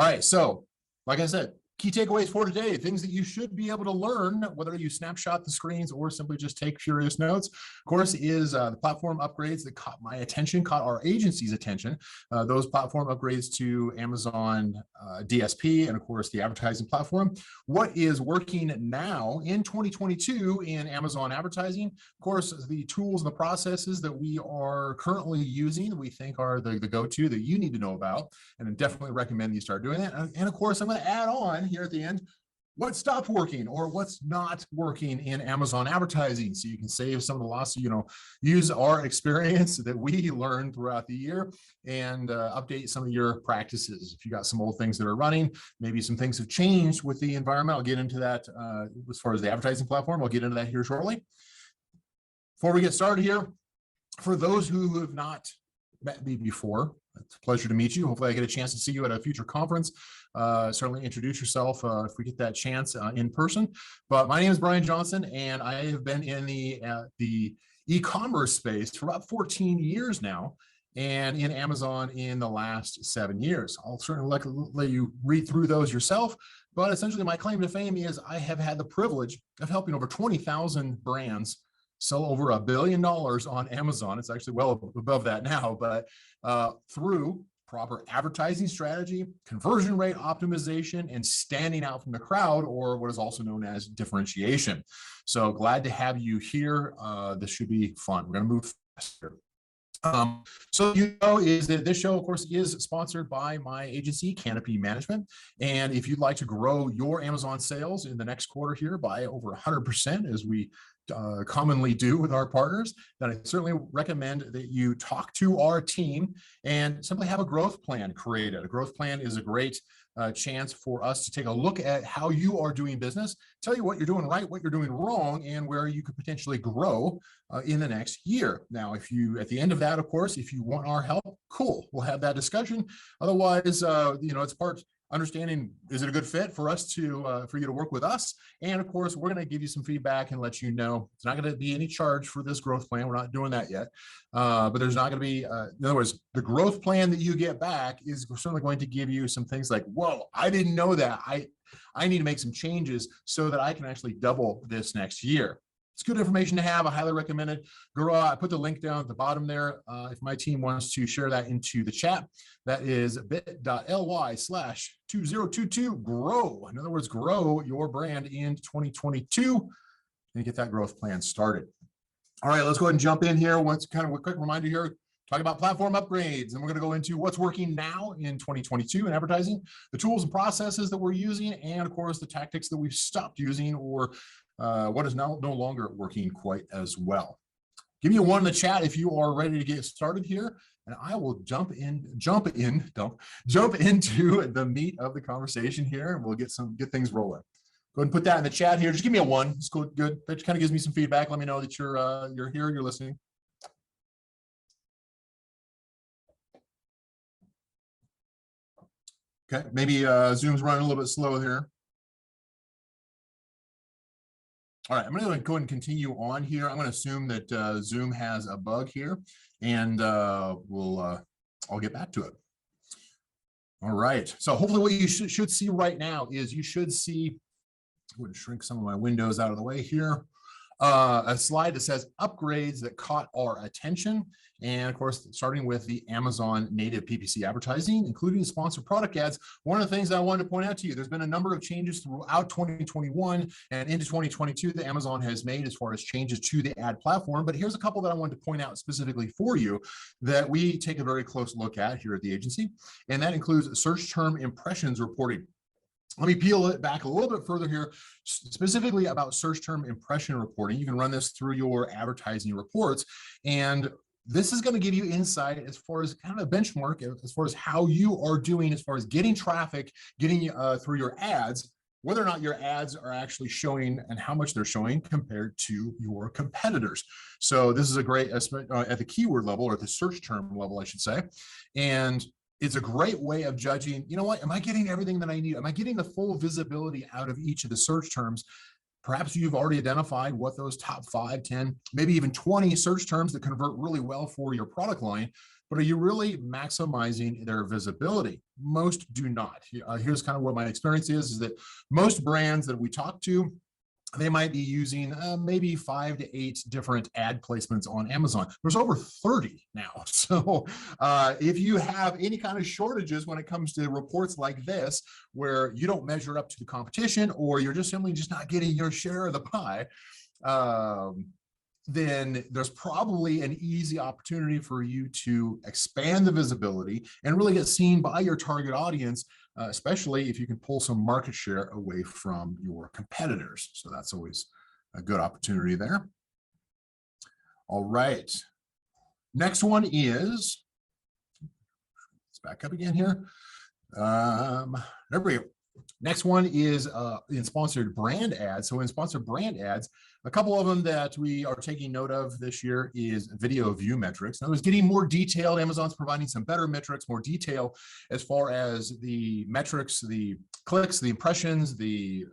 All right, so like I said, key takeaways for today, things that you should be able to learn, whether you snapshot the screens or simply just take furious notes, of course, is the platform upgrades that caught my attention, caught our agency's attention. Those platform upgrades to Amazon DSP and, of course, the advertising platform. What is working now in 2022 in Amazon advertising? Of course, the tools and the processes that we are currently using that we think are the go-to that you need to know about, and I definitely recommend you start doing that. And of course, I'm going to add on here at the end what stopped working or what's not working in Amazon advertising, so you can save some of the loss. Use our experience that we learned throughout the year and update some of your practices. If you got some old things that are running, maybe some things have changed with the environment. I'll get into that as far as the advertising platform. I'll get into that here shortly. Before we get started here, for those who have not met me before, it's a pleasure to meet you. Hopefully I get a chance to see you at a future conference. Certainly introduce yourself if we get that chance in person. But my name is Brian Johnson, and I have been in the e-commerce space for about 14 years now, and in Amazon in the last 7 years. I'll certainly let you read through those yourself, but essentially my claim to fame is I have had the privilege of helping over 20,000 brands sell over $1 billion on Amazon. It's actually well above that now, but through proper advertising strategy, conversion rate optimization, and standing out from the crowd, or what is also known as differentiation. So glad to have you here. This should be fun. We're going to move faster. So is that this show, of course, is sponsored by my agency, CANOPY Management. And if you'd like to grow your Amazon sales in the next quarter here by over 100%, as we commonly do with our partners, then I certainly recommend that you talk to our team and simply have a growth plan created. A growth plan is a great chance for us to take a look at how you are doing business, tell you what you're doing right, what you're doing wrong, and where you could potentially grow in the next year. Now, if you, at the end of that, of course, if you want our help, cool, we'll have that discussion. Otherwise, it's part understanding, is it a good fit for us to for you to work with us? And of course, we're going to give you some feedback and let you know it's not going to be any charge for this growth plan. We're not doing that yet, but there's not going to be, in other words, the growth plan that you get back is certainly going to give you some things like, whoa, I didn't know that. I need to make some changes so that I can actually double this next year. It's good information to have. I highly recommend it. I put the link down at the bottom there. If my team wants to share that into the chat, that is bit.ly/2022grow. In other words, grow your brand in 2022 and get that growth plan started. All right, let's go ahead and jump in here. Once kind of a quick reminder here, talk about platform upgrades, and we're going to go into what's working now in 2022 in advertising, the tools and processes that we're using, and of course, the tactics that we've stopped using or what is now no longer working quite as well. Give me a 1 in the chat if you are ready to get started here, and I will jump into the meat of the conversation here, and we'll get things rolling. Go ahead and put that in the chat here. Just give me a 1. It's good. That kind of gives me some feedback. Let me know that you're here, you're listening. Okay, maybe Zoom's running a little bit slow here. All right, I'm going to go ahead and continue on here. I'm going to assume that Zoom has a bug here, and I'll get back to it. All right, so hopefully what you should see right now is you should see, I'm going to shrink some of my windows out of the way here, a slide that says upgrades that caught our attention. And of course, starting with the Amazon native PPC advertising, including sponsored product ads. One of the things I wanted to point out to you, there's been a number of changes throughout 2021 and into 2022 that Amazon has made as far as changes to the ad platform. But here's a couple that I wanted to point out specifically for you that we take a very close look at here at the agency. And that includes search term impressions reporting. Let me peel it back a little bit further here, specifically about search term impression reporting. You can run this through your advertising reports, and this is going to give you insight as far as kind of a benchmark as far as how you are doing as far as getting traffic, getting through your ads, whether or not your ads are actually showing and how much they're showing compared to your competitors. So this is a great at the keyword level, or at the search term level, I should say. And it's a great way of judging, you know what, am I getting everything that I need? Am I getting the full visibility out of each of the search terms? Perhaps you've already identified what those top 5, 10, maybe even 20 search terms that convert really well for your product line, but are you really maximizing their visibility? Most do not. Here's kind of what my experience is that most brands that we talk to, they might be using maybe 5 to 8 different ad placements on Amazon. There's over 30 now. So if you have any kind of shortages when it comes to reports like this, where you don't measure up to the competition, or you're just simply just not getting your share of the pie, then there's probably an easy opportunity for you to expand the visibility and really get seen by your target audience, especially if you can pull some market share away from your competitors. So that's always a good opportunity there. All right. Next one is, let's back up again here. There we go. Next one is in sponsored brand ads. So in sponsored brand ads, a couple of them that we are taking note of this year is video view metrics. Now, it's getting more detailed. Amazon's providing some better metrics, more detail as far as the metrics, the clicks, the impressions, the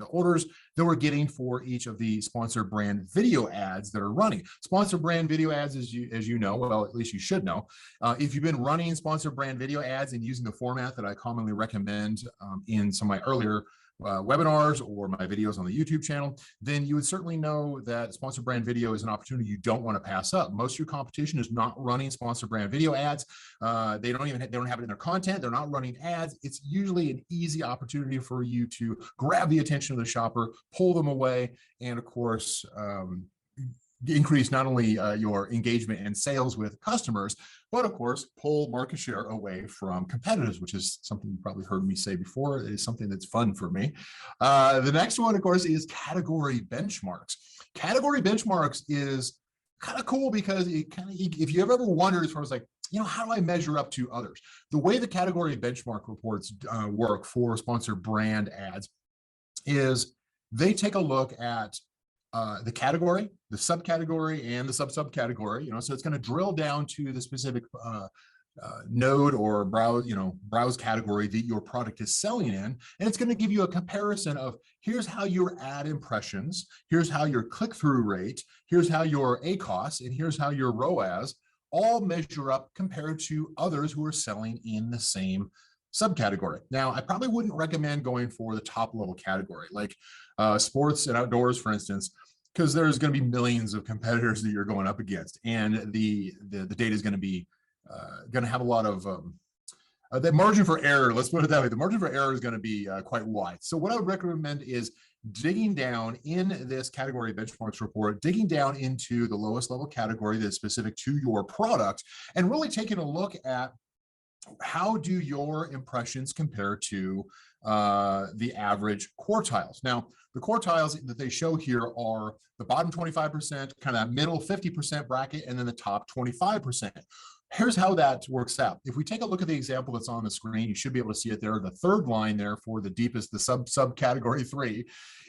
orders that we're getting for each of the sponsored brand video ads that are running. Sponsored brand video ads, as you know, well, at least you should know, if you've been running sponsored brand video ads and using the format that I commonly recommend in some of my earlier webinars or my videos on the YouTube channel, then you would certainly know that sponsored brand video is an opportunity you don't want to pass up. Most of your competition is not running sponsored brand video ads. They don't have it in their content. They're not running ads. It's usually an easy opportunity for you to grab the attention of the shopper, pull them away, and of course, increase not only your engagement and sales with customers, but of course, pull market share away from competitors, which is something you probably heard me say before. It is something that's fun for me. The next one, of course, is category benchmarks. Category benchmarks is kind of cool because it kind of, if you ever wondered as far as like, you know, how do I measure up to others? The way the category benchmark reports work for sponsored brand ads is they take a look at the category, the subcategory, and the subcategory. You know, so it's going to drill down to the specific node or browse category that your product is selling in, and it's going to give you a comparison of here's how your ad impressions, here's how your click-through rate, here's how your ACoS, and here's how your ROAS all measure up compared to others who are selling in the same subcategory. Now, I probably wouldn't recommend going for the top level category, like sports and outdoors, for instance, because there's going to be millions of competitors that you're going up against, and the data is going to be going to have a lot of the margin for error. Let's put it that way. The margin for error is going to be quite wide. So what I would recommend is digging down in this category benchmarks report, digging down into the lowest level category that's specific to your product, and really taking a look at how do your impressions compare to the average quartiles. Now, the quartiles that they show here are the bottom 25%, kind of that middle 50% bracket, and then the top 25%. Here's how that works out. If we take a look at the example that's on the screen, you should be able to see it there. The third line there for the deepest, the subcategory 3,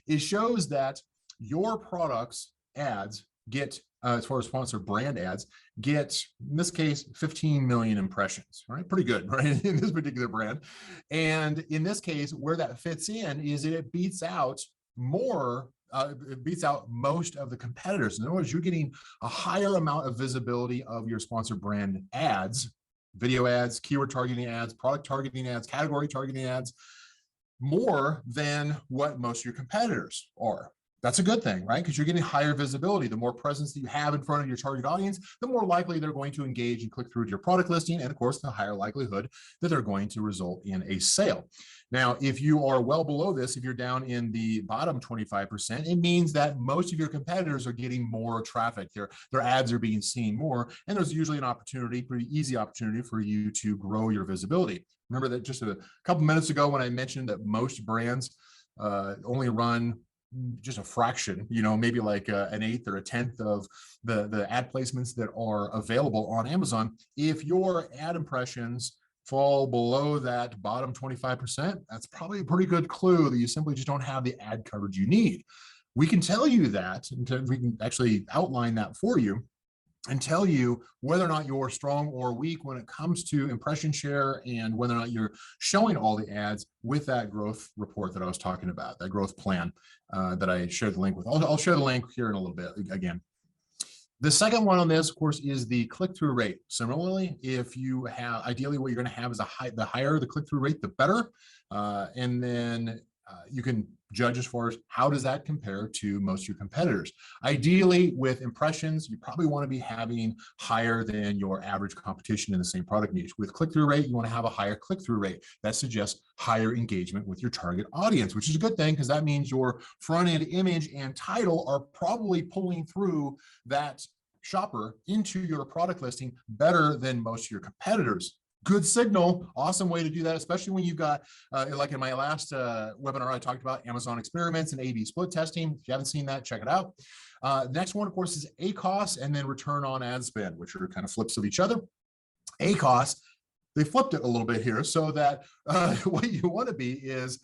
it shows that your products ads get, as far as sponsored brand ads, get, in this case, 15 million impressions, right? Pretty good, right? In this particular brand. And in this case, where that fits in is it beats out more, it beats out most of the competitors. In other words, you're getting a higher amount of visibility of your sponsored brand ads, video ads, keyword targeting ads, product targeting ads, category targeting ads, more than what most of your competitors are. That's a good thing, right? Because you're getting higher visibility. The more presence that you have in front of your target audience, the more likely they're going to engage and click through to your product listing. And of course, the higher likelihood that they're going to result in a sale. Now, if you are well below this, if you're down in the bottom 25%, it means that most of your competitors are getting more traffic. Their ads are being seen more. And there's usually an opportunity, pretty easy opportunity for you to grow your visibility. Remember that just a couple minutes ago when I mentioned that most brands only run just a fraction, you know, maybe like an eighth or a tenth of the ad placements that are available on Amazon. If your ad impressions fall below that bottom 25%, that's probably a pretty good clue that you simply just don't have the ad coverage you need. We can tell you that, and we can actually outline that for you and tell you whether or not you're strong or weak when it comes to impression share and whether or not you're showing all the ads with that growth report that I was talking about, that growth plan that I shared the link with. I'll share the link here in a little bit again. The second one on this, of course, is the click-through rate. Similarly, if you have, ideally what you're going to have is the higher the click-through rate, the better. And then you can judge as far as how does that compare to most of your competitors. Ideally, with impressions, you probably want to be having higher than your average competition in the same product niche. With click-through rate, you want to have a higher click-through rate. That suggests higher engagement with your target audience, which is a good thing because that means your front-end image and title are probably pulling through that shopper into your product listing better than most of your competitors. Good signal, awesome way to do that, especially when you've got, like in my last webinar, I talked about Amazon experiments and A/B split testing. If you haven't seen that, check it out. Next one, of course, is ACoS and then return on ad spend, which are kind of flips of each other. ACoS, they flipped it a little bit here so that what you want to be is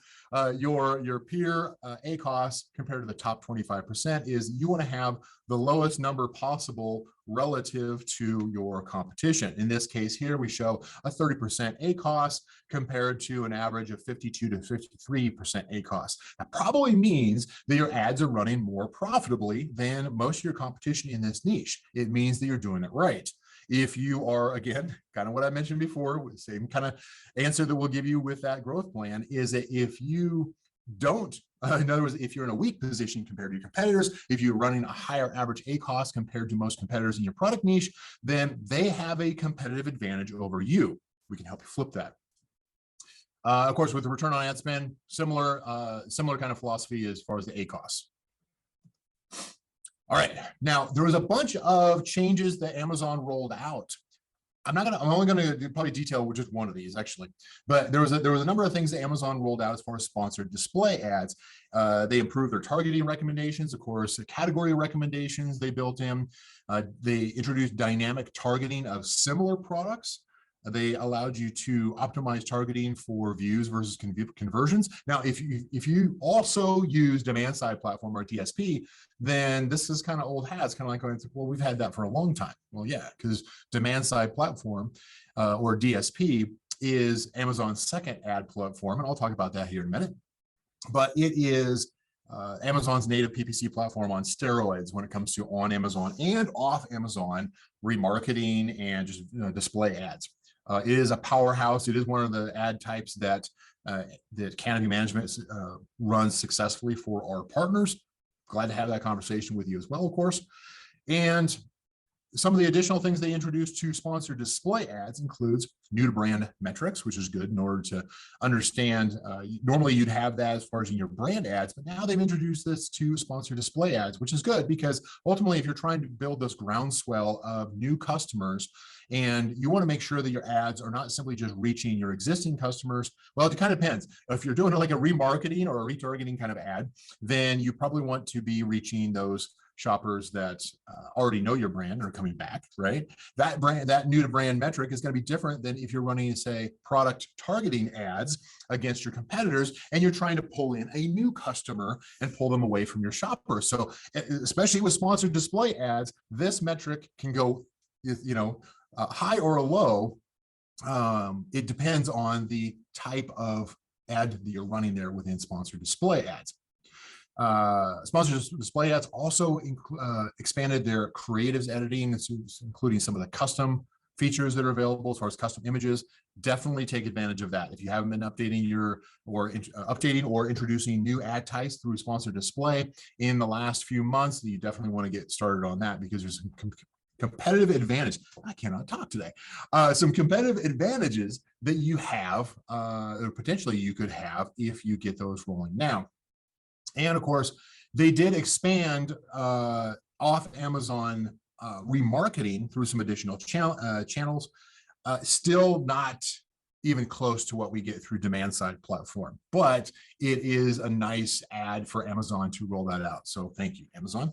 your peer ACoS compared to the top 25% is you want to have the lowest number possible relative to your competition. In this case here, we show a 30% ACoS compared to an average of 52 to 53% ACoS. That probably means that your ads are running more profitably than most of your competition in this niche. It means that you're doing it right. If you are, again, kind of what I mentioned before, same kind of answer that we'll give you with that growth plan is that if you don't, in other words, if you're in a weak position compared to your competitors, if you're running a higher average ACoS compared to most competitors in your product niche, then they have a competitive advantage over you. We can help you flip that. Of course, with the return on ad spend, similar kind of philosophy as far as the ACoS. All right, now there was a bunch of changes that Amazon rolled out. I'm only gonna probably detail just one of these actually, but there was a number of things that Amazon rolled out as far as sponsored display ads. They improved their targeting recommendations, of course, the category recommendations they built in. They introduced dynamic targeting of similar products. They allowed you to optimize targeting for views versus conversions. Now, if you also use demand side platform or DSP, then this is kind of old hat. It's kind of like going, well, we've had that for a long time. Well, yeah, because demand side platform or DSP is Amazon's second ad platform, and I'll talk about that here in a minute. But it is Amazon's native PPC platform on steroids when it comes to on Amazon and off Amazon remarketing and just display ads. It is a powerhouse. It is one of the ad types that that CANOPY management runs successfully for our partners. Glad to have that conversation with you as well, of course. And some of the additional things they introduced to sponsored display ads includes new to brand metrics, which is good in order to understand. Normally you'd have that as far as in your brand ads, but now they've introduced this to sponsored display ads, which is good because ultimately if you're trying to build this groundswell of new customers and you want to make sure that your ads are not simply just reaching your existing customers, well, it kind of depends. If you're doing like a remarketing or a retargeting kind of ad, then you probably want to be reaching those shoppers that already know your brand and are coming back, right? That new to brand metric is going to be different than if you're running, say, product targeting ads against your competitors and you're trying to pull in a new customer and pull them away from your shopper. So especially with sponsored display ads, this metric can go, high or low. It depends on the type of ad that you're running there within sponsored display ads. Sponsored display ads also expanded their creatives editing, including some of the custom features that are available as far as custom images. Definitely take advantage of that. If you haven't been updating or introducing new ad types through sponsored display in the last few months, you definitely want to get started on that because there's some competitive advantage. I cannot talk today. Some competitive advantages that you have, or potentially you could have if you get those rolling now. And of course, they did expand off Amazon remarketing through some additional channels, still not even close to what we get through demand side platform, but it is a nice ad for Amazon to roll that out. So thank you, Amazon.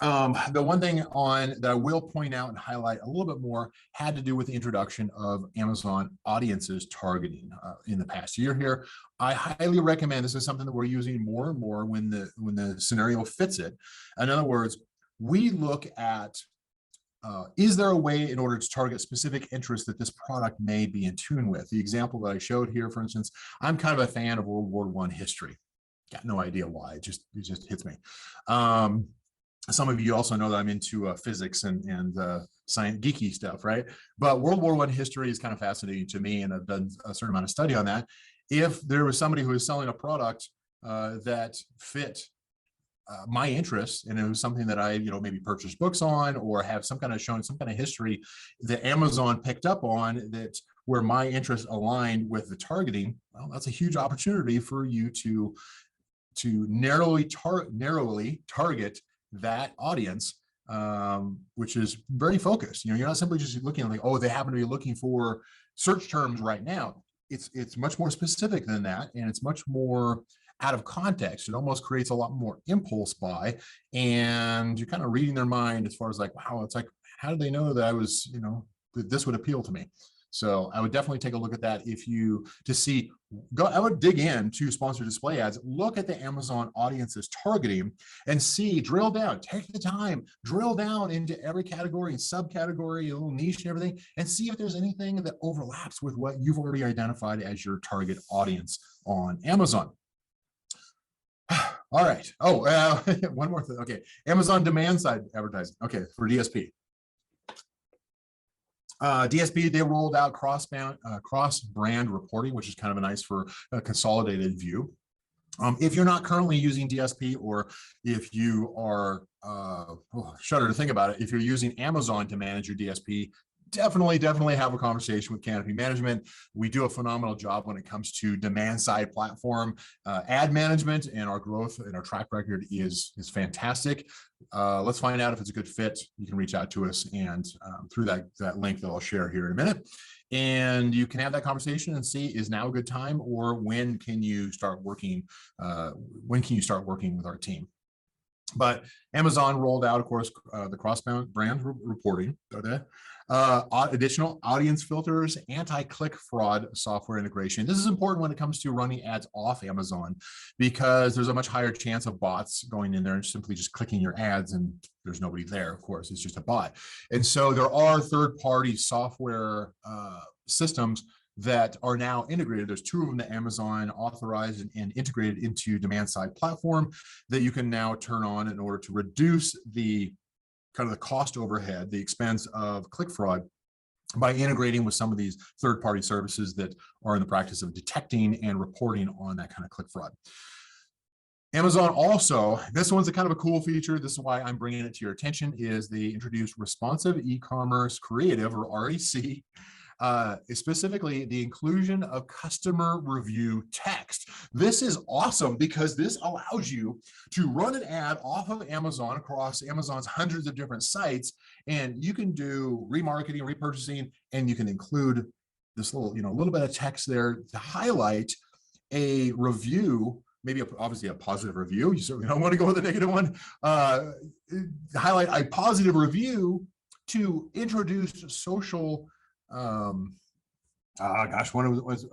The one thing that I will point out and highlight a little bit more had to do with the introduction of Amazon audiences targeting in the past year here. I highly recommend this is something that we're using more and more when the scenario fits it. In other words, we look at is there a way in order to target specific interests that this product may be in tune with? The example that I showed here, for instance, I'm kind of a fan of World War I history. Got no idea why, it just hits me. Some of you also know that I'm into physics and science geeky stuff, right? But World War I history is kind of fascinating to me, and I've done a certain amount of study on that. If there was somebody who was selling a product that fit my interests, and it was something that I, maybe purchased books on or have some kind of history that Amazon picked up on, that where my interests aligned with the targeting, well, that's a huge opportunity for you to narrowly target that audience, which is very focused. You're not simply just looking like, oh, they happen to be looking for search terms right now. It's much more specific than that, and it's much more out of context. It almost creates a lot more impulse buy, and you're kind of reading their mind as far as like, wow, it's like, how did they know that I was, that this would appeal to me? So I would definitely take a look at that. I would dig into sponsored display ads, look at the Amazon audiences targeting, and drill down, take the time, drill down into every category and subcategory, a little niche and everything, and see if there's anything that overlaps with what you've already identified as your target audience on Amazon. All right. Oh, one more thing. Okay. Amazon demand side advertising. Okay. For DSP. DSP, they rolled out cross-brand reporting, which is kind of nice for a consolidated view. If you're not currently using DSP, or if you are, shudder to think about it, if you're using Amazon to manage your DSP, definitely have a conversation with CANOPY management. We do a phenomenal job when it comes to demand side platform ad management, and our growth and our track record is fantastic. Let's find out if it's a good fit. You can reach out to us, and through that link that I'll share here in a minute, and you can have that conversation and see, is now a good time, or when can you start working with our team? But Amazon rolled out, of course, the cross-brand reporting, additional audience filters, anti-click fraud software integration. This is important when it comes to running ads off Amazon, because there's a much higher chance of bots going in there and simply just clicking your ads, and there's nobody there. Of course, it's just a bot. And so there are third-party software systems that are now integrated. There's 2 of them that Amazon authorized and integrated into demand side platform that you can now turn on in order to reduce the kind of the cost overhead, the expense of click fraud, by integrating with some of these third-party services that are in the practice of detecting and reporting on that kind of click fraud. Amazon also, this one's a kind of a cool feature, this is why I'm bringing it to your attention, is they introduced responsive e-commerce creative, or REC, specifically the inclusion of customer review text. This is awesome, because this allows you to run an ad off of Amazon across Amazon's hundreds of different sites, and you can do remarketing, repurchasing, and you can include this little bit of text there to highlight a review, maybe obviously a positive review. You certainly don't want to go with a negative one. Highlight a positive review to introduce social one was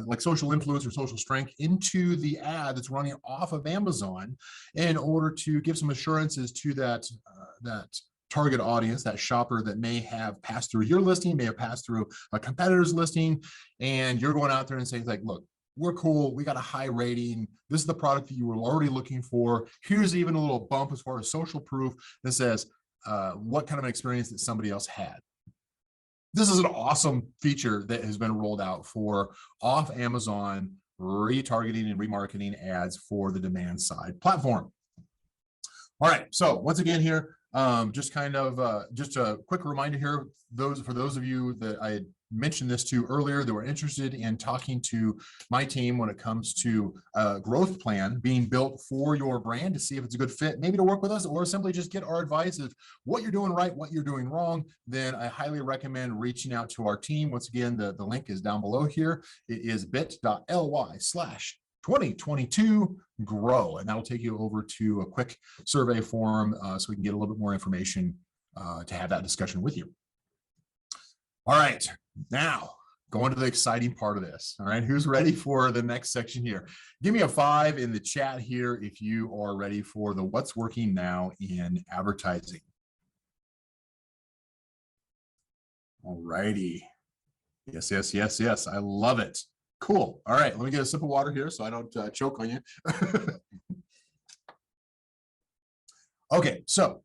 like social influence or social strength into the ad that's running off of Amazon, in order to give some assurances to that target audience, that shopper that may have passed through your listing, may have passed through a competitor's listing, and you're going out there and saying, like, look, we're cool, we got a high rating, this is the product that you were already looking for, here's even a little bump as far as social proof that says what kind of an experience that somebody else had. This is an awesome feature that has been rolled out for off Amazon retargeting and remarketing ads for the demand side platform. All right, so once again here, just a quick reminder here, for those of you that I had mentioned this to earlier that were interested in talking to my team when it comes to a growth plan being built for your brand to see if it's a good fit, maybe to work with us, or simply just get our advice of what you're doing right, what you're doing wrong, then I highly recommend reaching out to our team. Once again, the link is down below here. It is bit.ly/2022 grow, and that'll take you over to a quick survey form so we can get a little bit more information to have that discussion with you. All right, now going to the exciting part of this. All right, who's ready for the next section here? Give me a 5 in the chat here if you are ready for the what's working now in advertising. All righty. Yes, yes, yes, yes. I love it. Cool. All right, let me get a sip of water here so I don't choke on you. Okay, so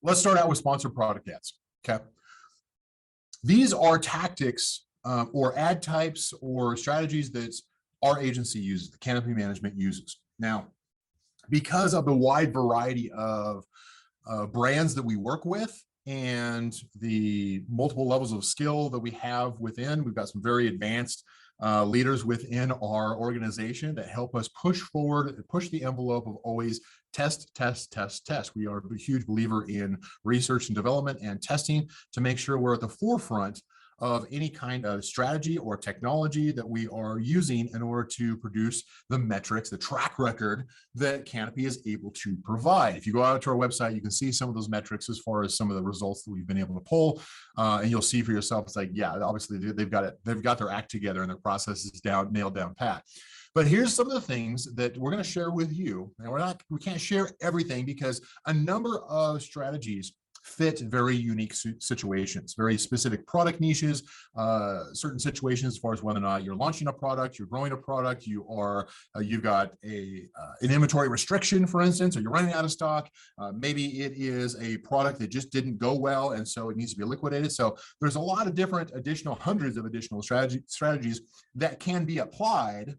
let's start out with sponsored product ads. Okay. These are tactics or ad types or strategies that our agency uses, the CANOPY management uses. Now, because of the wide variety of brands that we work with and the multiple levels of skill that we have within, we've got some very advanced leaders within our organization that help us push forward, push the envelope of always test, test, test, test. We are a huge believer in research and development and testing to make sure we're at the forefront of any kind of strategy or technology that we are using in order to produce the metrics, the track record that CANOPY is able to provide. If you go out to our website, you can see some of those metrics as far as some of the results that we've been able to pull, and you'll see for yourself, it's like, yeah, obviously they've got their act together and their process is nailed down pat. But here's some of the things that we're going to share with you. And we can't share everything because a number of strategies fit very unique situations, very specific product niches, certain situations as far as whether or not you're launching a product, you're growing a product, you've got an inventory restriction, for instance, or you're running out of stock. Maybe it is a product that just didn't go well, and so it needs to be liquidated. So there's a lot of different hundreds of additional strategies that can be applied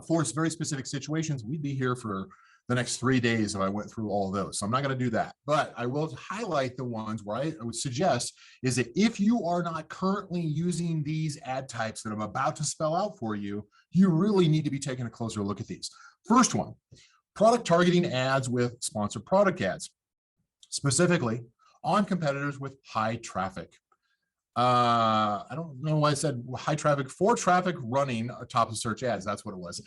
for very specific situations. We'd be here for the next 3 days if I went through all of those. So I'm not going to do that, but I will highlight the ones where I would suggest is that if you are not currently using these ad types that I'm about to spell out for you, you really need to be taking a closer look at these. First one, product targeting ads with sponsored product ads, specifically on competitors with high traffic. I don't know why I said high traffic, for traffic running top of search ads. That's what it was.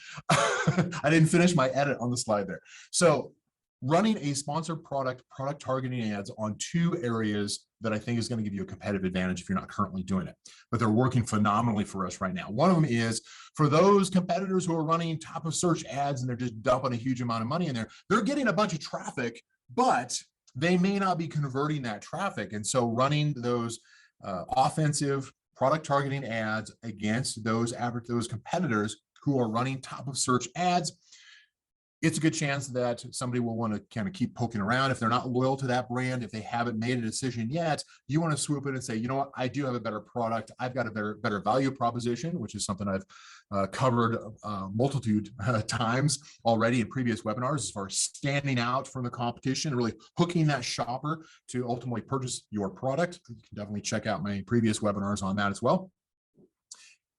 I didn't finish my edit on the slide there. So running a sponsored product targeting ads on two areas that I think is going to give you a competitive advantage if you're not currently doing it, but they're working phenomenally for us right now. One of them is for those competitors who are running top of search ads and they're just dumping a huge amount of money in there. They're getting a bunch of traffic, but they may not be converting that traffic. And so running those offensive product targeting ads against those competitors who are running top of search ads, it's a good chance that somebody will want to kind of keep poking around. If they're not loyal to that brand, if they haven't made a decision yet, you want to swoop in and say, you know what, I do have a better product. I've got a better value proposition, which is something I've covered multitude times already in previous webinars as far as standing out from the competition, really hooking that shopper to ultimately purchase your product. You can definitely check out my previous webinars on that as well.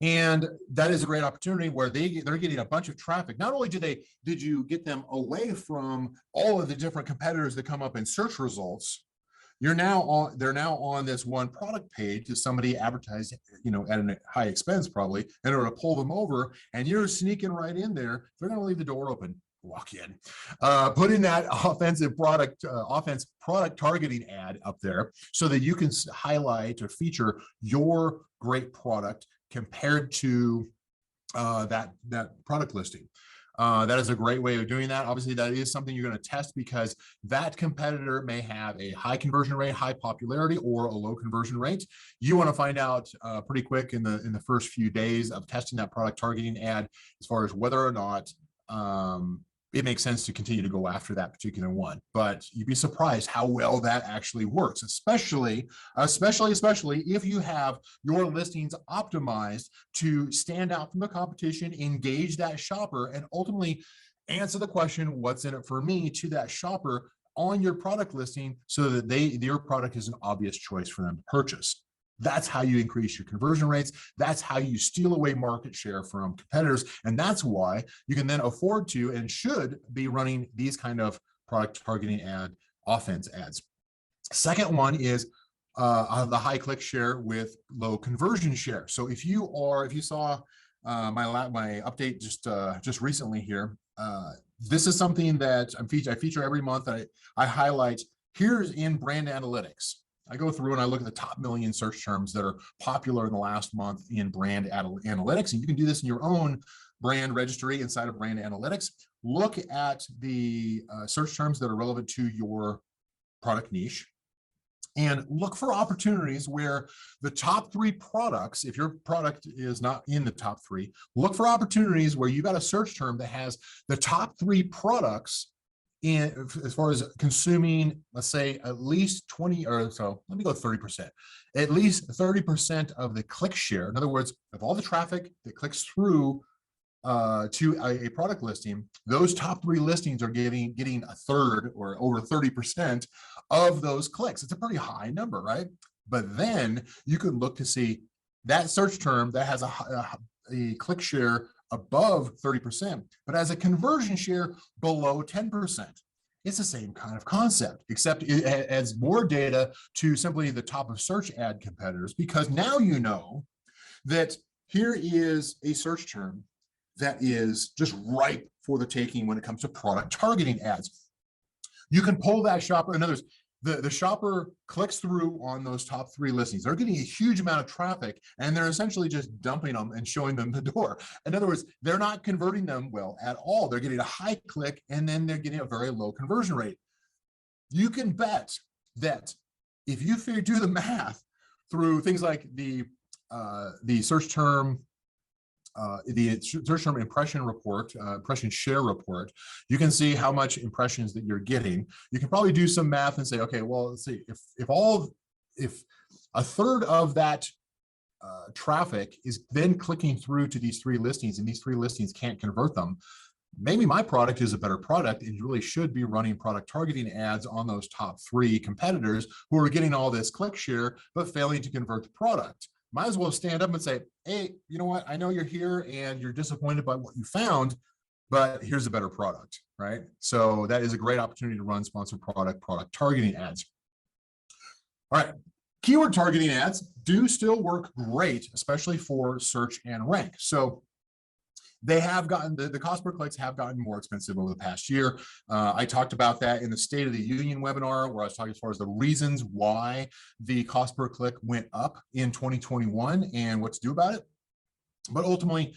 And that is a great opportunity where they're getting a bunch of traffic. Not only did you get them away from all of the different competitors that come up in search results, they're now on this one product page that somebody advertised, at a high expense probably, in order to pull them over, and you're sneaking right in there. They're going to leave the door open. Walk in, put in that offensive product targeting ad up there so that you can highlight or feature your great product compared to that product listing. That is a great way of doing that. Obviously, that is something you're going to test because that competitor may have a high conversion rate, high popularity, or a low conversion rate. You want to find out pretty quick in the first few days of testing that product targeting ad as far as whether or not it makes sense to continue to go after that particular one. But you'd be surprised how well that actually works, especially if you have your listings optimized to stand out from the competition, engage that shopper, and ultimately answer the question, what's in it for me, to that shopper on your product listing so that your product is an obvious choice for them to purchase. That's how you increase your conversion rates. That's how you steal away market share from competitors. And that's why you can then afford to and should be running these kind of product targeting offense ads. Second one is the high click share with low conversion share. So if you saw my update just recently here, this is something that I feature every month. I highlight. Here's in brand analytics. I go through and I look at the top 1 million search terms that are popular in the last month in brand analytics. And you can do this in your own brand registry inside of brand analytics. Look at the search terms that are relevant to your product niche. and look for opportunities where the top 3 products, if your product is not in the top 3, look for opportunities where you got a search term that has the top 3 products in, as far as consuming, let's say at least 20, or so, let me go 30%, at least 30% of the click share. In other words, of all the traffic that clicks through to a product listing, those top 3 listings are getting a third or over 30% of those clicks. It's a pretty high number, right? But then you can look to see that search term that has a click share above 30%, but has a conversion share below 10%. It's the same kind of concept, except it adds more data to simply the top of search ad competitors, because now you know that here is a search term that is just ripe for the taking when it comes to product targeting ads. You can pull that shopper. In other words, the shopper clicks through on those top 3 listings. They're getting a huge amount of traffic, and they're essentially just dumping them and showing them the door. In other words, they're not converting them well at all. They're getting a high click, and then they're getting a very low conversion rate. You can bet that if you do the math through things like the search term, the search term impression report, impression share report, you can see how much impressions that you're getting. You can probably do some math and say, okay, well, let's see, if a third of that traffic is then clicking through to these 3 listings, and these 3 listings can't convert them, maybe my product is a better product, and you really should be running product targeting ads on those top 3 competitors who are getting all this click share but failing to convert the product. Might as well stand up and say, hey, you know what? I know you're here and you're disappointed by what you found, but here's a better product, right? So that is a great opportunity to run sponsored product targeting ads. All right, keyword targeting ads do still work great, especially for search and rank. So they have gotten, the cost per clicks have gotten more expensive over the past year. I talked about that in the State of the Union webinar, where I was talking as far as the reasons why the cost per click went up in 2021 and what to do about it. But ultimately,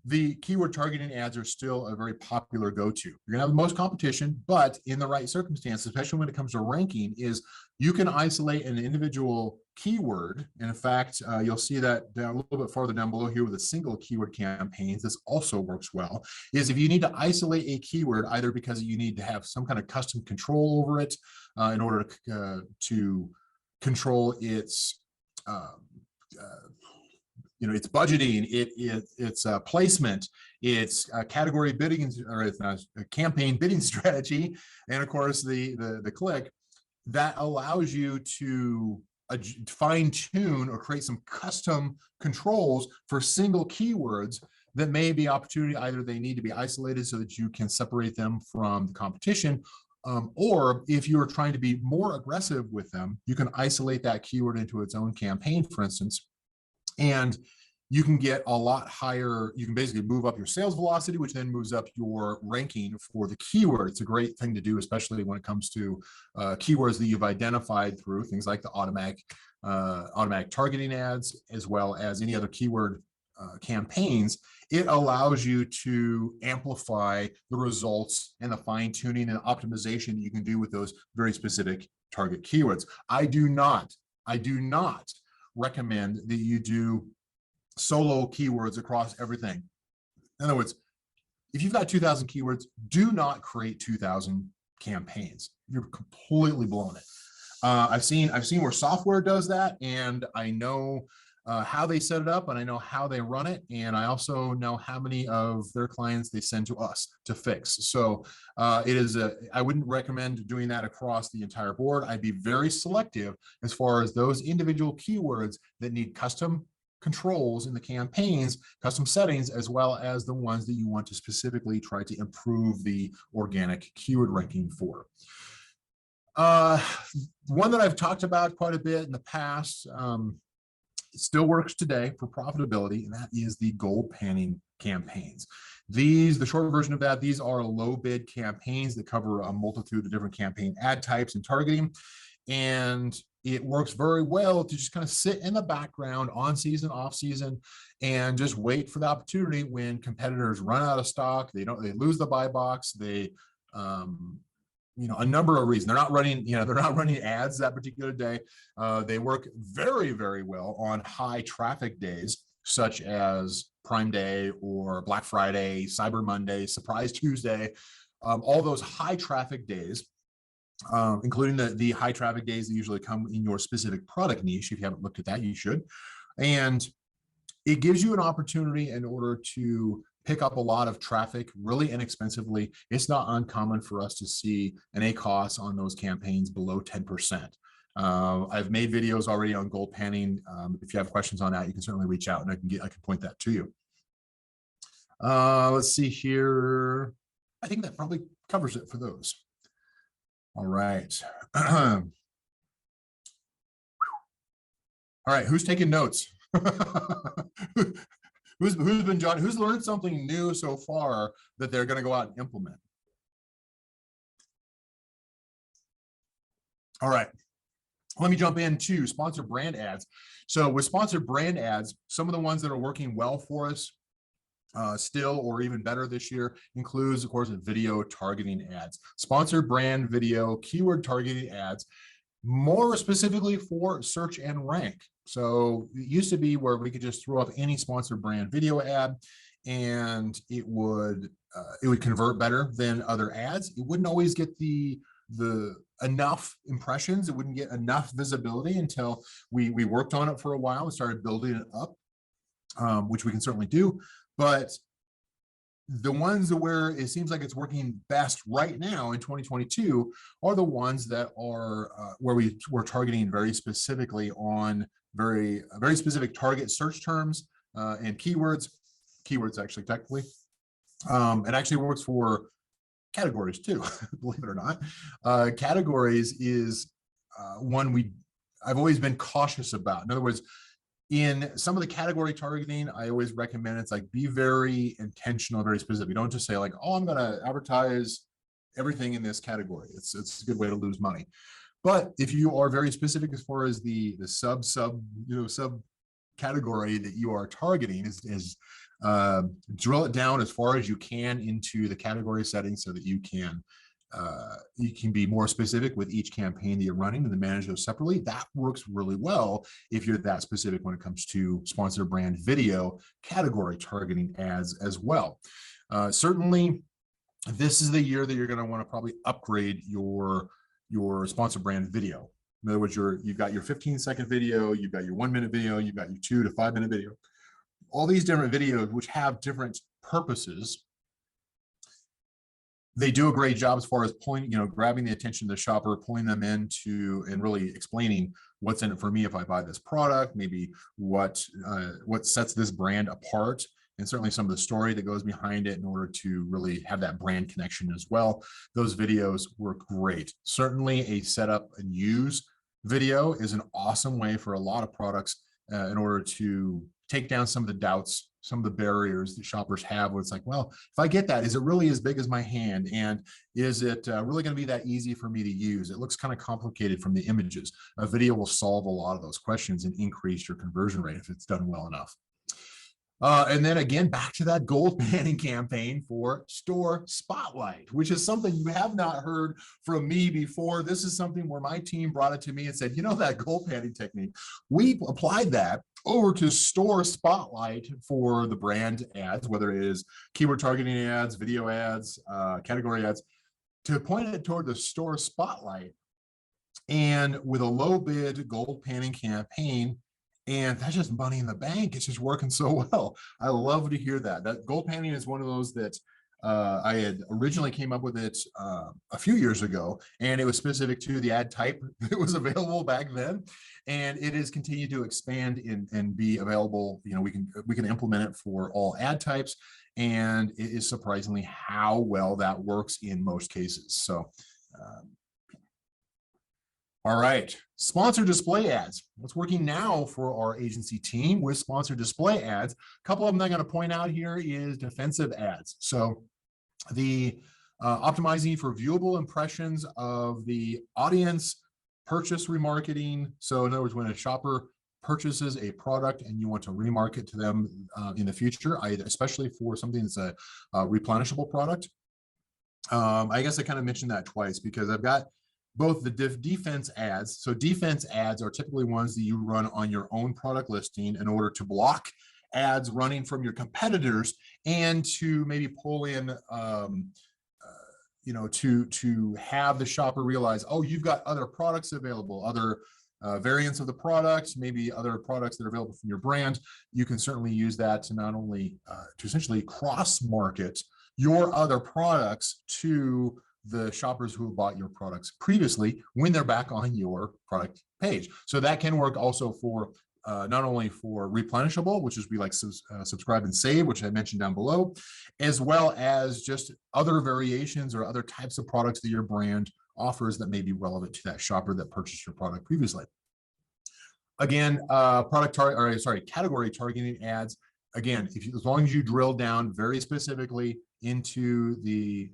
the keyword targeting ads are still a very popular go-to. You're gonna have the most competition, but in the right circumstances, especially when it comes to ranking, is you can isolate an individual keyword. And in fact, you'll see that down a little bit farther down below here with the single keyword campaigns. This also works well, is if you need to isolate a keyword, either because you need to have some kind of custom control over it in order to control its its budgeting, its placement, its category bidding, or its campaign bidding strategy, and of course the click, that allows you to fine tune or create some custom controls for single keywords that may be opportunity. Either they need to be isolated so that you can separate them from the competition, or if you're trying to be more aggressive with them, you can isolate that keyword into its own campaign, for instance, and you can get a lot higher. You can basically move up your sales velocity, which then moves up your ranking for the keyword. It's a great thing to do, especially when it comes to keywords that you've identified through things like the automatic targeting ads, as well as any other keyword campaigns. It allows you to amplify the results and the fine tuning and optimization that you can do with those very specific target keywords. I do not recommend that you do solo keywords across everything. In other words, if you've got 2,000 keywords, do not create 2,000 campaigns. You're completely blowing it. I've seen where software does that, and I know how they set it up, and I know how they run it, and I also know how many of their clients they send to us to fix. So I wouldn't recommend doing that across the entire board. I'd be very selective as far as those individual keywords that need custom controls in the campaigns, custom settings, as well as the ones that you want to specifically try to improve the organic keyword ranking for. One that I've talked about quite a bit in the past, it still works today for profitability, and that is the gold panning campaigns. The short version of that, these are low bid campaigns that cover a multitude of different campaign ad types and targeting. And it works very well to just kind of sit in the background on season, off season, and just wait for the opportunity when competitors run out of stock. They lose the buy box. They a number of reasons. They're not running, they're not running ads that particular day. They work very, very well on high traffic days, such as Prime Day or Black Friday, Cyber Monday, Surprise Tuesday, all those high traffic days, including the high traffic days that usually come in your specific product niche. If you haven't looked at that, you should. And it gives you an opportunity in order to pick up a lot of traffic really inexpensively. It's not uncommon for us to see an ACoS on those campaigns below 10%. I've made videos already on gold panning. If you have questions on that, you can certainly reach out and I can point that to you. Let's see here. I think that probably covers it for those. All right. All right, who's taking notes? Who's learned something new so far that they're going to go out and implement? All right, let me jump into sponsored brand ads. So with sponsored brand ads, some of the ones that are working well for us still, or even better this year, includes, of course, video targeting ads, sponsored brand video, keyword targeting ads, more specifically for search and rank. So it used to be where we could just throw up any sponsored brand video ad and it would convert better than other ads. It wouldn't always get the enough impressions. It wouldn't get enough visibility until we worked on it for a while and started building it up, which we can certainly do. But the ones where it seems like it's working best right now in 2022 are the ones that are where we're targeting very specifically on very specific target search terms and keywords actually technically. It actually works for categories too, believe it or not. Categories is one I've always been cautious about. In other words, in some of the category targeting, I always recommend it's like be very intentional, very specific. You don't just say like, oh, I'm going to advertise everything in this category. It's a good way to lose money. But if you are very specific as far as the sub category that you are targeting, is drill it down as far as you can into the category settings so that you can be more specific with each campaign that you're running and then manage those separately. That works really well if you're that specific when it comes to sponsored brand video category targeting ads as well. Certainly, this is the year that you're going to want to probably upgrade your sponsored brand video. In other words, you've got your 15-second video, you've got your 1-minute video, you've got your 2 to 5-minute video. All these different videos which have different purposes. They do a great job as far as grabbing the attention of the shopper, pulling them into and really explaining what's in it for me if I buy this product, maybe what sets this brand apart, and certainly some of the story that goes behind it in order to really have that brand connection as well. Those videos work great. Certainly a setup and use video is an awesome way for a lot of products in order to take down some of the doubts, some of the barriers that shoppers have where it's like, well, if I get that, is it really as big as my hand? And is it really going to be that easy for me to use? It looks kind of complicated from the images. A video will solve a lot of those questions and increase your conversion rate if it's done well enough. And then again, back to that gold panning campaign for Store Spotlight, which is something you have not heard from me before. This is something where my team brought it to me and said, that gold panning technique, we applied that over to Store Spotlight for the brand ads, whether it is keyword targeting ads, video ads, category ads, to point it toward the Store Spotlight. And with a low bid gold panning campaign, and that's just money in the bank. It's just working so well. I love to hear that. That gold panning is one of those that I had originally came up with it a few years ago, and it was specific to the ad type that was available back then. And it has continued to expand and be available. We can implement it for all ad types, and it is surprisingly how well that works in most cases. So, all right, sponsored display ads. What's working now for our agency team with sponsored display ads? A couple of them I'm going to point out here is defensive ads. So the optimizing for viewable impressions of the audience, purchase remarketing. So in other words, when a shopper purchases a product and you want to remarket to them in the future, especially for something that's a replenishable product, I guess I kind of mentioned that twice because I've got both the defense ads. So defense ads are typically ones that you run on your own product listing in order to block ads running from your competitors and to maybe pull in, to have the shopper realize, oh, you've got other products available, other variants of the product, maybe other products that are available from your brand. You can certainly use that to not only to essentially cross market your other products to the shoppers who have bought your products previously when they're back on your product page. So that can work also for not only for replenishable, which is we like subscribe and save, which I mentioned down below, as well as just other variations or other types of products that your brand offers that may be relevant to that shopper that purchased your product previously. Again, category targeting ads. Again, as long as you drill down very specifically into the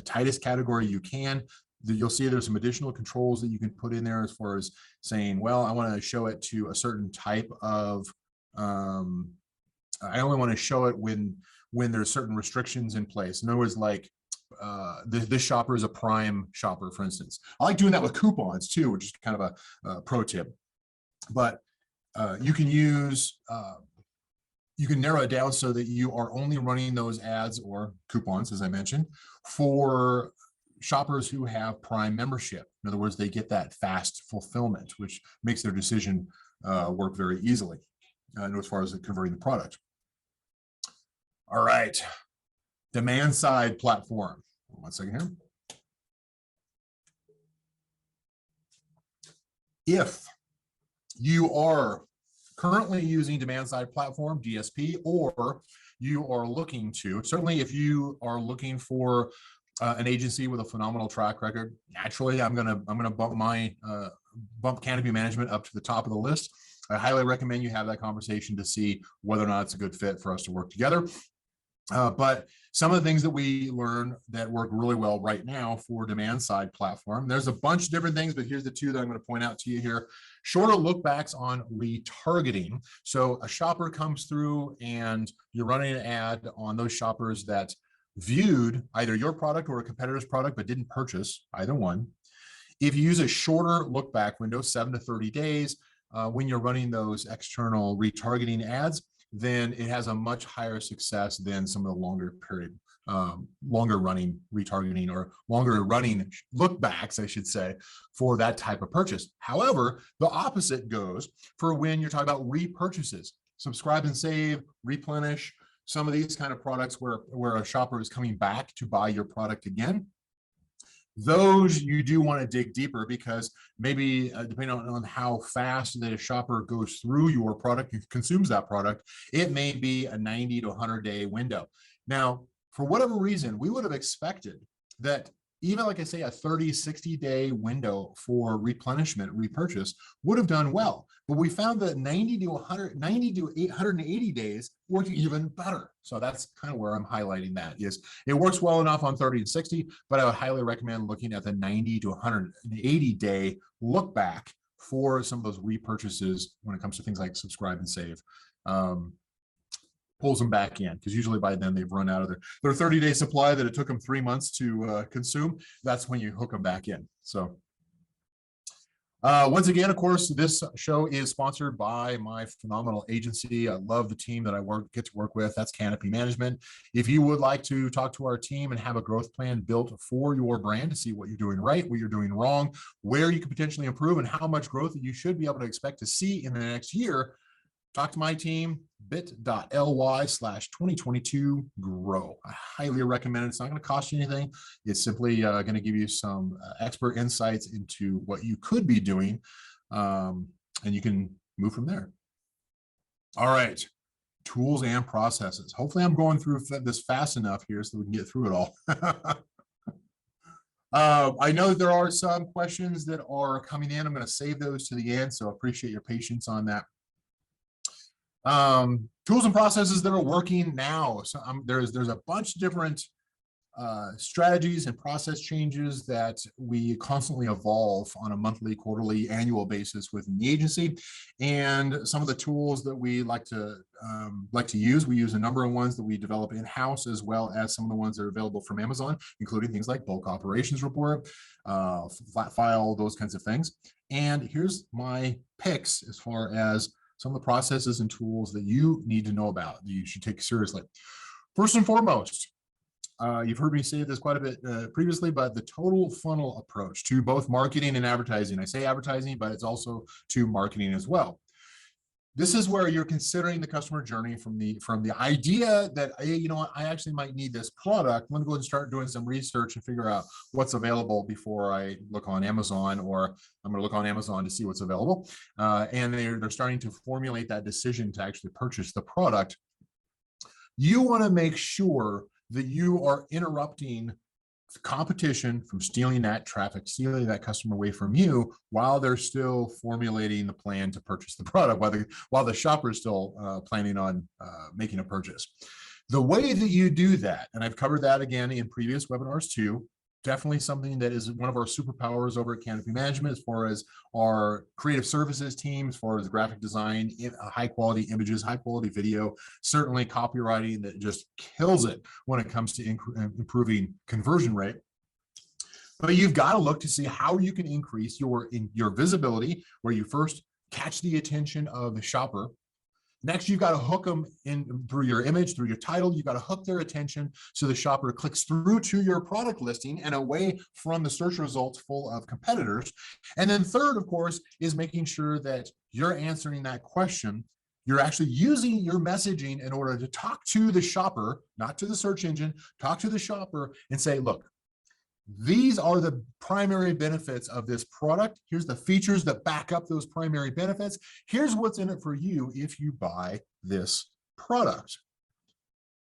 tightest category you can, you'll see there's some additional controls that you can put in there as far as saying, well, I want to show it to a certain type of, I only want to show it when there's certain restrictions in place. In other words, like this shopper is a prime shopper, for instance. I like doing that with coupons too, which is kind of a pro tip. But you can use, you can narrow it down so that you are only running those ads or coupons, as I mentioned, for shoppers who have Prime membership. In other words, they get that fast fulfillment, which makes their decision work very easily as far as converting the product. All right, demand side platform. 1 second here. If you are currently using demand side platform, DSP, or you are looking to, certainly if you are looking for an agency with a phenomenal track record, naturally I'm gonna bump my bump CANOPY management up to the top of the list. I highly recommend you have that conversation to see whether or not it's a good fit for us to work together. But some of the things that we learn that work really well right now for demand side platform, there's a bunch of different things, but here's the two that I'm going to point out to you here. Shorter look backs on retargeting. So a shopper comes through and you're running an ad on those shoppers that viewed either your product or a competitor's product, but didn't purchase either one. If you use a shorter look back window, 7 to 30 days, when you're running those external retargeting ads, then it has a much higher success than some of the longer period, longer running retargeting or longer running look backs, I should say, for that type of purchase. However, the opposite goes for when you're talking about repurchases, subscribe and save, replenish, some of these kind of products where a shopper is coming back to buy your product again. Those you do want to dig deeper because maybe depending on how fast the shopper goes through your product and consumes that product, it may be a 90 to 100 day window. Now, for whatever reason, we would have expected that even like I say, a 30, 60 day window for replenishment, repurchase would have done well. But we found that 90 to 880 days work even better. So that's kind of where I'm highlighting that is it works well enough on 30 and 60, but I would highly recommend looking at the 90 to 180 day look back for some of those repurchases when it comes to things like subscribe and save. Pulls them back in because usually by then they've run out of their 30-day supply that it took them 3 months to consume. That's when you hook them back in. So once again, of course, this show is sponsored by my phenomenal agency. I love the team that I get to work with. That's CANOPY Management. If you would like to talk to our team and have a growth plan built for your brand to see what you're doing right, what you're doing wrong, where you could potentially improve, and how much growth that you should be able to expect to see in the next year, talk to my team, bit.ly/2022grow. I highly recommend it. It's not going to cost you anything. It's simply going to give you some expert insights into what you could be doing, and you can move from there. All right, tools and processes. Hopefully I'm going through this fast enough here so we can get through it all. I know that there are some questions that are coming in. I'm going to save those to the end, so I appreciate your patience on that. Tools and processes that are working now. So there's a bunch of different strategies and process changes that we constantly evolve on a monthly, quarterly, annual basis within the agency. And some of the tools that we like to use, we use a number of ones that we develop in-house, as well as some of the ones that are available from Amazon, including things like bulk operations report, flat file, those kinds of things. And here's my picks as far as some of the processes and tools that you need to know about, that you should take seriously. First and foremost, you've heard me say this quite a bit previously, but the total funnel approach to both marketing and advertising. I say advertising, but it's also to marketing as well. This is where you're considering the customer journey from the idea that, hey, you know what, I actually might need this product. I'm going to go and start doing some research and figure out what's available before I look on Amazon, or I'm going to look on Amazon to see what's available. And they're starting to formulate that decision to actually purchase the product. You want to make sure that you are interrupting competition from stealing that traffic, stealing that customer away from you while they're still formulating the plan to purchase the product, while the shopper is still planning on making a purchase. The way that you do that, and I've covered that again in previous webinars too, definitely something that is one of our superpowers over at CANOPY Management, as far as our creative services team, as far as graphic design, high quality images, high quality video, certainly copywriting that just kills it when it comes to improving conversion rate. But you've got to look to see how you can increase your visibility, where you first catch the attention of the shopper. Next, you've got to hook them in through your image, through your title. You've got to hook their attention so the shopper clicks through to your product listing and away from the search results full of competitors. And then third, of course, is making sure that you're answering that question. You're actually using your messaging in order to talk to the shopper, not to the search engine, talk to the shopper and say, look, these are the primary benefits of this product. Here's the features that back up those primary benefits. Here's what's in it for you if you buy this product.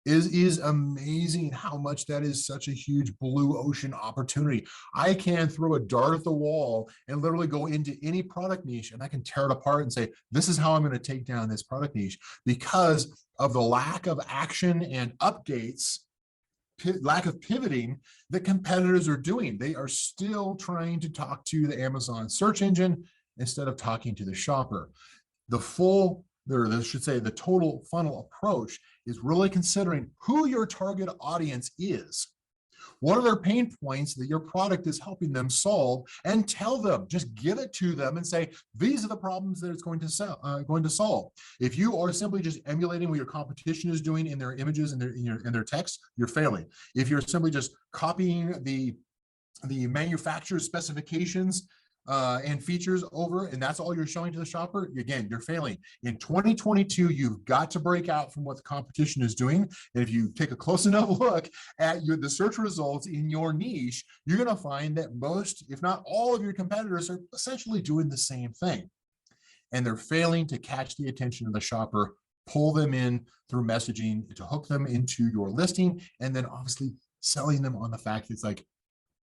It is amazing how much that is such a huge blue ocean opportunity. I can throw a dart at the wall and literally go into any product niche, and I can tear it apart and say, this is how I'm going to take down this product niche, because of the lack of action and updates, lack of pivoting that competitors are doing. They are still trying to talk to the Amazon search engine instead of talking to the shopper. The total funnel approach is really considering who your target audience is. What are their pain points that your product is helping them solve, and tell them, just give it to them and say, these are the problems that it's going to solve. If you are simply just emulating what your competition is doing in their images and in their text, you're failing. If you're simply just copying the manufacturer's specifications and features over, and that's all you're showing to the shopper, again, you're failing. In 2022, you've got to break out from what the competition is doing. And if you take a close enough look at the search results in your niche, you're going to find that most, if not all, of your competitors are essentially doing the same thing. And they're failing to catch the attention of the shopper, pull them in through messaging to hook them into your listing, and then obviously selling them on the fact that it's like,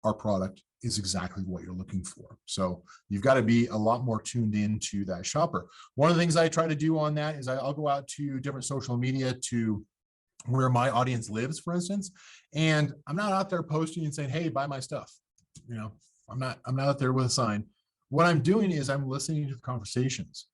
our product is exactly what you're looking for. So you've got to be a lot more tuned into that shopper. One of the things I try to do on that is I'll go out to different social media to where my audience lives, for instance, and I'm not out there posting and saying, hey, buy my stuff. You know, I'm not out there with a sign. What I'm doing is I'm listening to the conversations.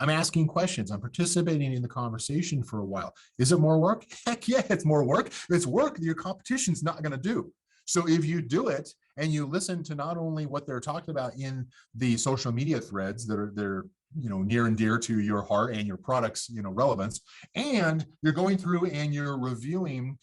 I'm asking questions. I'm participating in the conversation for a while. Is it more work? Heck yeah, it's more work. It's work that your competition's not going to do. So if you do it and you listen to not only what they're talking about in the social media threads that are near and dear to your heart and your product's relevance, and you're going through and you're reviewing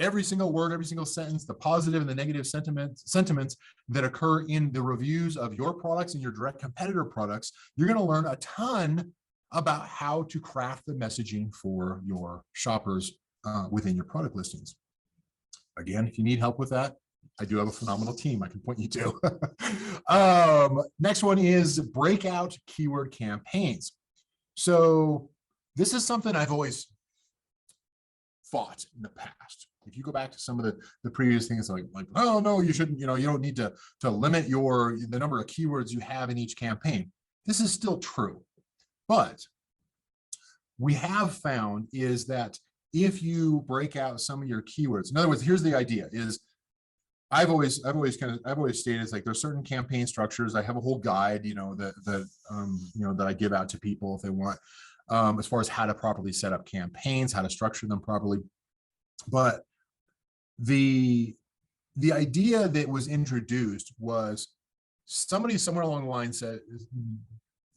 every single word, every single sentence, the positive and the negative sentiments that occur in the reviews of your products and your direct competitor products, you're going to learn a ton about how to craft the messaging for your shoppers within your product listings. Again, if you need help with that, I do have a phenomenal team I can point you to. Next one is breakout keyword campaigns. So this is something I've always fought in the past. If you go back to some of the previous things, like oh no, you shouldn't, you don't need to limit the number of keywords you have in each campaign. This is still true, but we have found is that if you break out some of your keywords. In other words, here's the idea is I've always stated it's like there's certain campaign structures. I have a whole guide, that I give out to people if they want, as far as how to properly set up campaigns, how to structure them properly. But the idea that was introduced was somebody somewhere along the line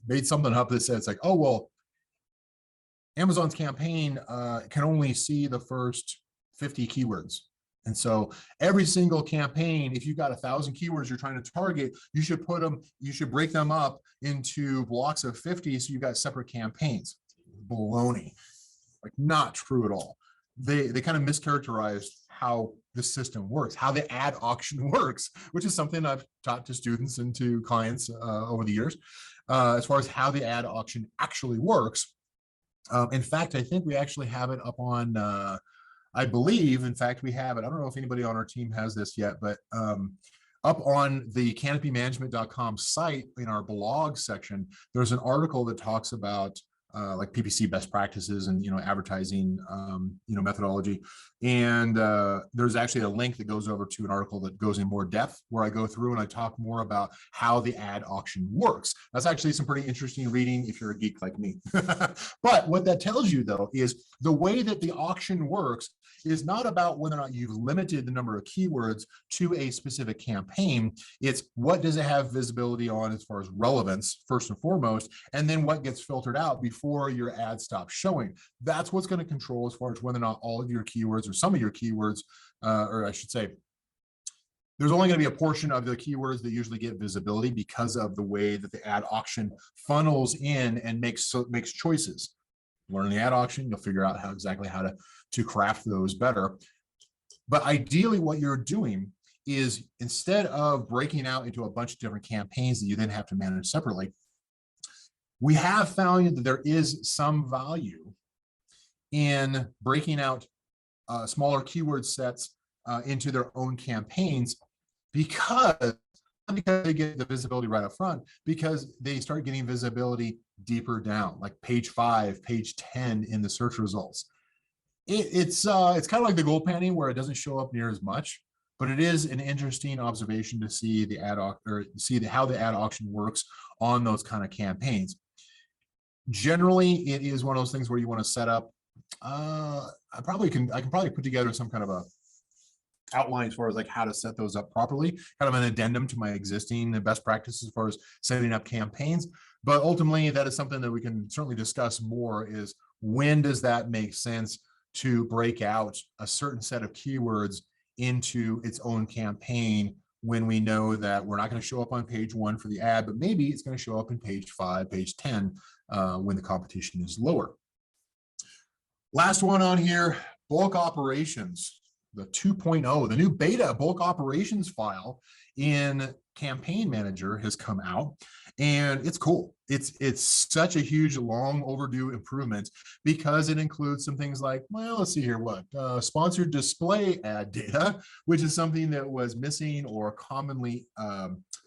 made something up that said, it's like, oh, well, Amazon's campaign can only see the first 50 keywords. And so every single campaign, if you've got 1,000 keywords you're trying to target, you should break them up into blocks of 50 so you've got separate campaigns. Baloney. Like, not true at all. They kind of mischaracterized how the system works, how the ad auction works, which is something I've taught to students and to clients over the years, as far as how the ad auction actually works. In fact, I think we actually have it up on, I believe, in fact, we have it. I don't know if anybody on our team has this yet, but up on the canopymanagement.com site in our blog section, there's an article that talks about like PPC best practices and advertising methodology, and there's actually a link that goes over to an article that goes in more depth where I go through and I talk more about how the ad auction works. That's actually some pretty interesting reading if you're a geek like me. But what that tells you though is the way that the auction works is not about whether or not you've limited the number of keywords to a specific campaign. It's what does it have visibility on as far as relevance, first and foremost, and then what gets filtered out before your ad stops showing. That's what's going to control as far as whether or not all of your keywords or some of your keywords, or I should say, there's only going to be a portion of the keywords that usually get visibility because of the way that the ad auction funnels in and makes choices. Learn the ad auction, you'll figure out exactly how to craft those better. But ideally what you're doing is, instead of breaking out into a bunch of different campaigns that you then have to manage separately, we have found that there is some value in breaking out smaller keyword sets into their own campaigns, because they get the visibility right up front, because they start getting visibility deeper down, like page 5, page 10 in the search results. It's kind of like the gold panning, where it doesn't show up near as much, but it is an interesting observation to see the how the ad auction works on those kind of campaigns. Generally, it is one of those things where you want to set up. I can probably put together some kind of a outline as far as like how to set those up properly, kind of an addendum to my existing best practices as far as setting up campaigns. But ultimately, that is something that we can certainly discuss more, is when does that make sense to break out a certain set of keywords into its own campaign, when we know that we're not going to show up on page 1 for the ad, but maybe it's going to show up in page 5, page 10, when the competition is lower. Last one on here, bulk operations. The 2.0, the new beta bulk operations file in Campaign Manager has come out, and it's cool. It's such a huge, long overdue improvement, because it includes some things like, well, let's see here, sponsored display ad data, which is something that was missing or commonly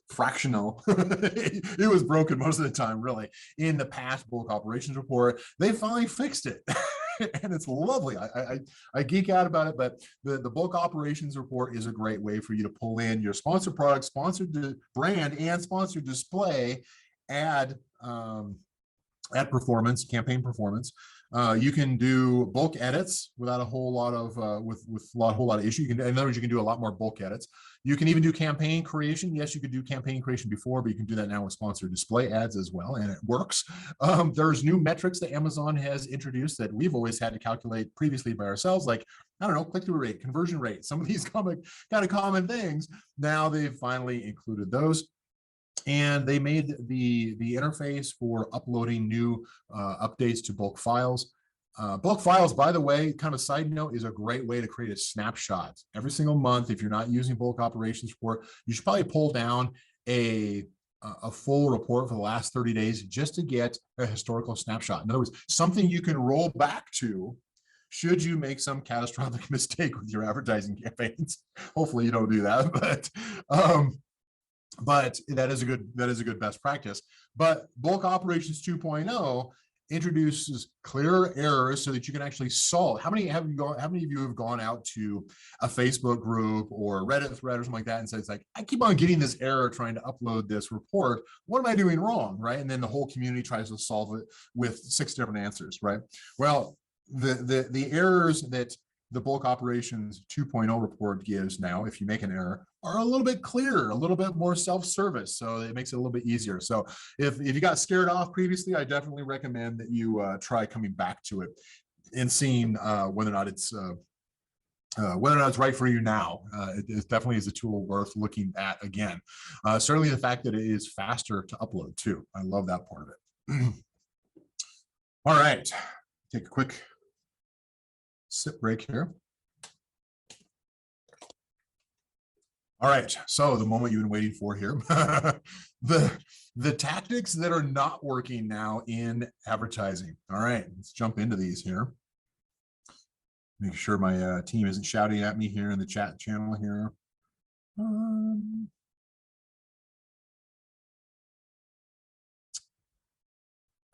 fractional. It was broken most of the time, really, in the past bulk operations report. They finally fixed it. And it's lovely. I geek out about it, but the bulk operations report is a great way for you to pull in your sponsored product, sponsored brand, and sponsored display ad performance, campaign performance. You can do bulk edits without a whole lot of whole lot of issue. In other words, you can do a lot more bulk edits. You can even do campaign creation. Yes, you could do campaign creation before, but you can do that now with sponsored display ads as well, and it works. There's new metrics that Amazon has introduced that we've always had to calculate previously by ourselves, like, I don't know, click-through rate, conversion rate, some of these kind of common things. Now they've finally included those. And they made the interface for uploading new updates to bulk files. Bulk files, by the way, kind of a side note, is a great way to create a snapshot. Every single month, if you're not using bulk operations report, you should probably pull down a full report for the last 30 days just to get a historical snapshot. In other words, something you can roll back to should you make some catastrophic mistake with your advertising campaigns. Hopefully you don't do that, but that is a good best practice. But bulk operations 2.0 introduces clear errors so that you can actually solve. How many of you have gone out to a Facebook group or Reddit thread or something like that and said, it's like, I keep on getting this error trying to upload this report. What am I doing wrong, right? And then the whole community tries to solve it with 6 different answers, right? Well, the errors that the bulk operations 2.0 report gives now, if you make an error, are a little bit clearer, a little bit more self-service. So it makes it a little bit easier. So if you got scared off previously, I definitely recommend that you try coming back to it and seeing whether or not it's right for you now. It definitely is a tool worth looking at again. Certainly the fact that it is faster to upload too. I love that part of it. All right, take a quick sip break here. All right, so the moment you've been waiting for here, the tactics that are not working now in advertising. All right, let's jump into these here. Make sure my team isn't shouting at me here in the chat channel here. All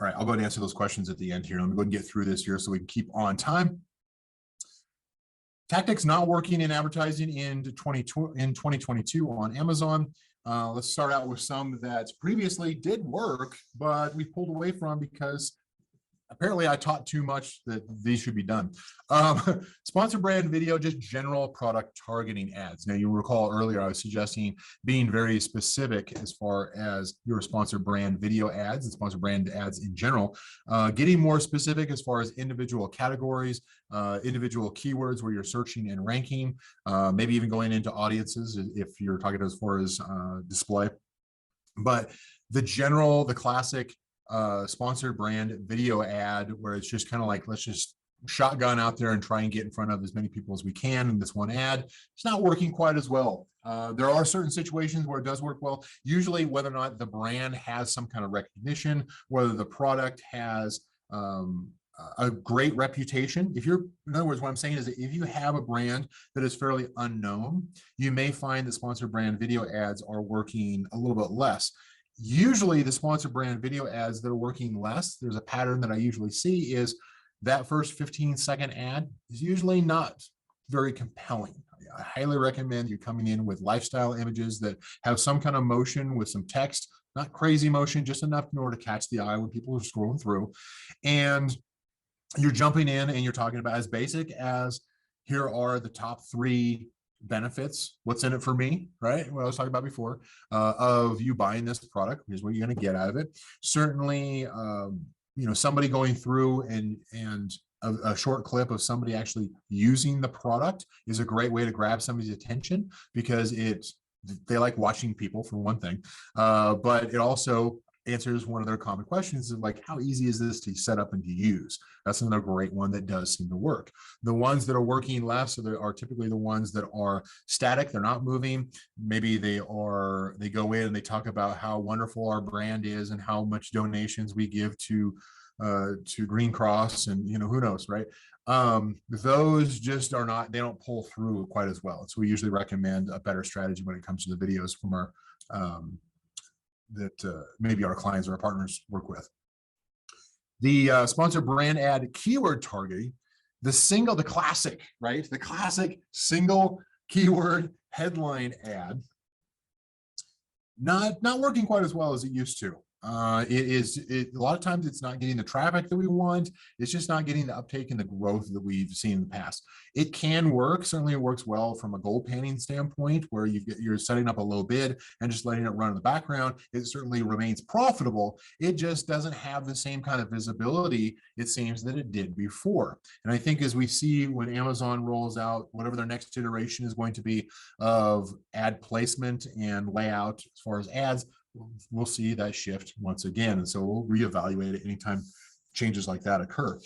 right, I'll go ahead and answer those questions at the end here. Let me go ahead and get through this here so we can keep on time. Tactics not working in advertising in 2022 on Amazon. Let's start out with some that previously did work, but we pulled away from because apparently I taught too much that these should be done. Sponsor brand video, just general product targeting ads. Now you recall earlier I was suggesting being very specific as far as your sponsor brand video ads and sponsor brand ads in general, getting more specific as far as individual categories, individual keywords where you're searching and ranking, maybe even going into audiences if you're talking as far as display. But the classic sponsored brand video ad where it's just kind of like, let's just shotgun out there and try and get in front of as many people as we can in this one ad. It's not working quite as well. There are certain situations where it does work well, usually whether or not the brand has some kind of recognition, whether the product has a great reputation. In other words, what I'm saying is that if you have a brand that is fairly unknown, you may find that sponsored brand video ads are working a little bit less. Usually the sponsor brand video ads that are working less, there's a pattern that I usually see is that first 15-second ad is usually not very compelling. I highly recommend you coming in with lifestyle images that have some kind of motion with some text, not crazy motion, just enough in order to catch the eye when people are scrolling through. And you're jumping in and you're talking about as basic as, here are the top 3 benefits, what's in it for me, right? What I was talking about before, of you buying this product. Here's what you're going to get out of it. Certainly, somebody going through and a short clip of somebody actually using the product is a great way to grab somebody's attention, because they like watching people, for one thing, but it also answers one of their common questions of like, how easy is this to set up and to use? That's another great one that does seem to work. The ones that are working less are typically the ones that are static. They're not moving. Maybe they go in and they talk about how wonderful our brand is and how much donations we give to Green Cross and who knows, right? Those just are not, they don't pull through quite as well. So we usually recommend a better strategy when it comes to the videos from our that maybe our clients or our partners work with. The sponsor brand ad keyword targeting, the classic, right? The classic single keyword headline ad, not working quite as well as it used to. A lot of times it's not getting the traffic that we want. It's just not getting the uptake and the growth that we've seen in the past. It can work. Certainly it works well from a goal panning standpoint, where you're setting up a low bid and just letting it run in the background. It certainly remains profitable. It just doesn't have the same kind of visibility, it seems, that it did before. And I think as we see when Amazon rolls out whatever their next iteration is going to be of ad placement and layout as far as ads, we'll see that shift once again. And so we'll reevaluate it anytime changes like that occur.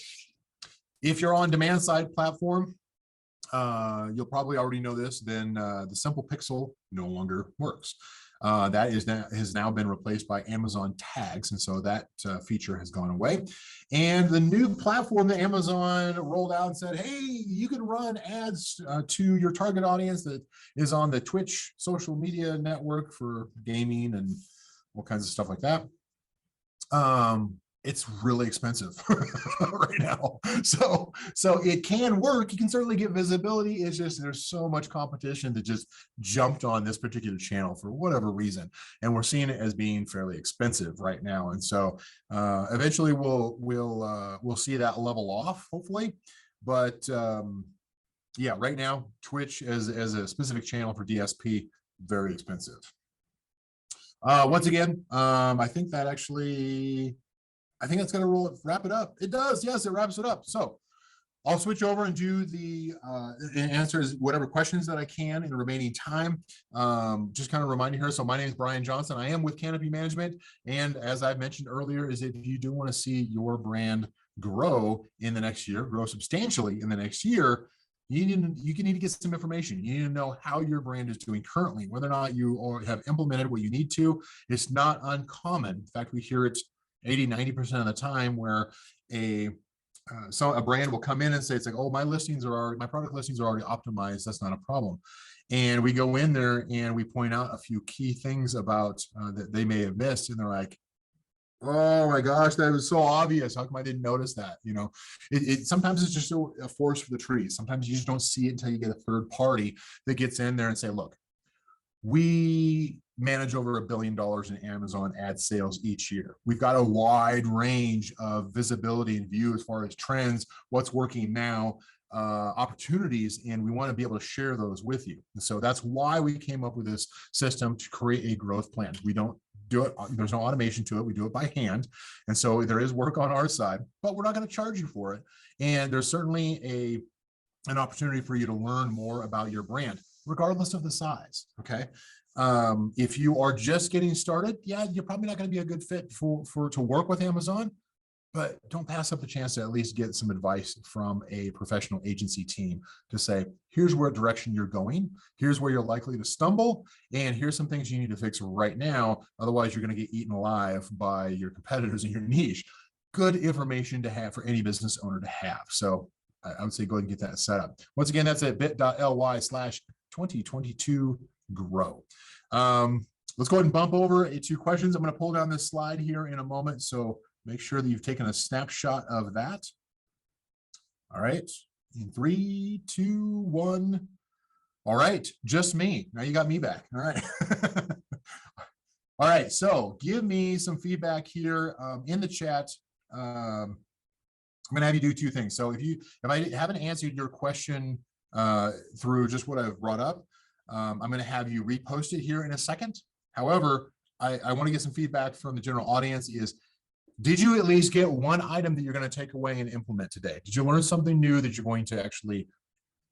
If you're on demand side platform, you'll probably already know this, then the simple pixel no longer works. That has now been replaced by Amazon tags. And so that feature has gone away. And the new platform that Amazon rolled out and said, hey, you can run ads to your target audience that is on the Twitch social media network for gaming and all kinds of stuff like that. it's really expensive right now. So it can work. You can certainly get visibility. It's just there's so much competition that just jumped on this particular channel for whatever reason, and we're seeing it as being fairly expensive right now. And so eventually we'll see that level off, hopefully. But yeah, right now Twitch as a specific channel for DSP, very expensive. Once again, I think that's going to wrap it up. It does. Yes, it wraps it up. So I'll switch over and do the answers, whatever questions that I can in the remaining time. Just kind of remind you here. So my name is Brian Johnson. I am with CANOPY Management. And as I mentioned earlier, is if you do want to see your brand grow in the next year, grow substantially in the next year, you need to get some information. You need to know how your brand is doing currently, whether or not you have implemented what you need to. It's not uncommon. In fact, we hear it 80–90% of the time where a brand will come in and say, it's like, oh, my product listings are already optimized. That's not a problem. And we go in there and we point out a few key things about that they may have missed. And they're like, oh my gosh, that was so obvious. How come I didn't notice that? You know, sometimes it's just a forest for the trees. Sometimes you just don't see it until you get a third party that gets in there and say, look, we manage over $1 billion in Amazon ad sales each year. We've got a wide range of visibility and view as far as trends, what's working now, opportunities, and we want to be able to share those with you. And so that's why we came up with this system to create a growth plan. We don't do it, there's no automation to it. We do it by hand. And so there is work on our side, but we're not going to charge you for it. And there's certainly an opportunity for you to learn more about your brand, regardless of the size. Okay. If you are just getting started, yeah, you're probably not going to be a good fit to work with Amazon, but don't pass up the chance to at least get some advice from a professional agency team to say, here's what direction you're going, here's where you're likely to stumble, and here's some things you need to fix right now. Otherwise, you're going to get eaten alive by your competitors in your niche. Good information to have for any business owner to have. So I would say go ahead and get that set up. Once again, that's at bit.ly/2022grow. Let's go ahead and bump over to questions. I'm going to pull down this slide here in a moment. So make sure that you've taken a snapshot of that. All right. In 3, 2, 1. All right. Just me. Now you got me back. All right. All right. So give me some feedback here in the chat. I'm going to have you do two things. So if I haven't answered your question through just what I've brought up, I'm going to have you repost it here in a second. However, I want to get some feedback from the general audience did you at least get one item that you're going to take away and implement today? Did you learn something new that you're going to actually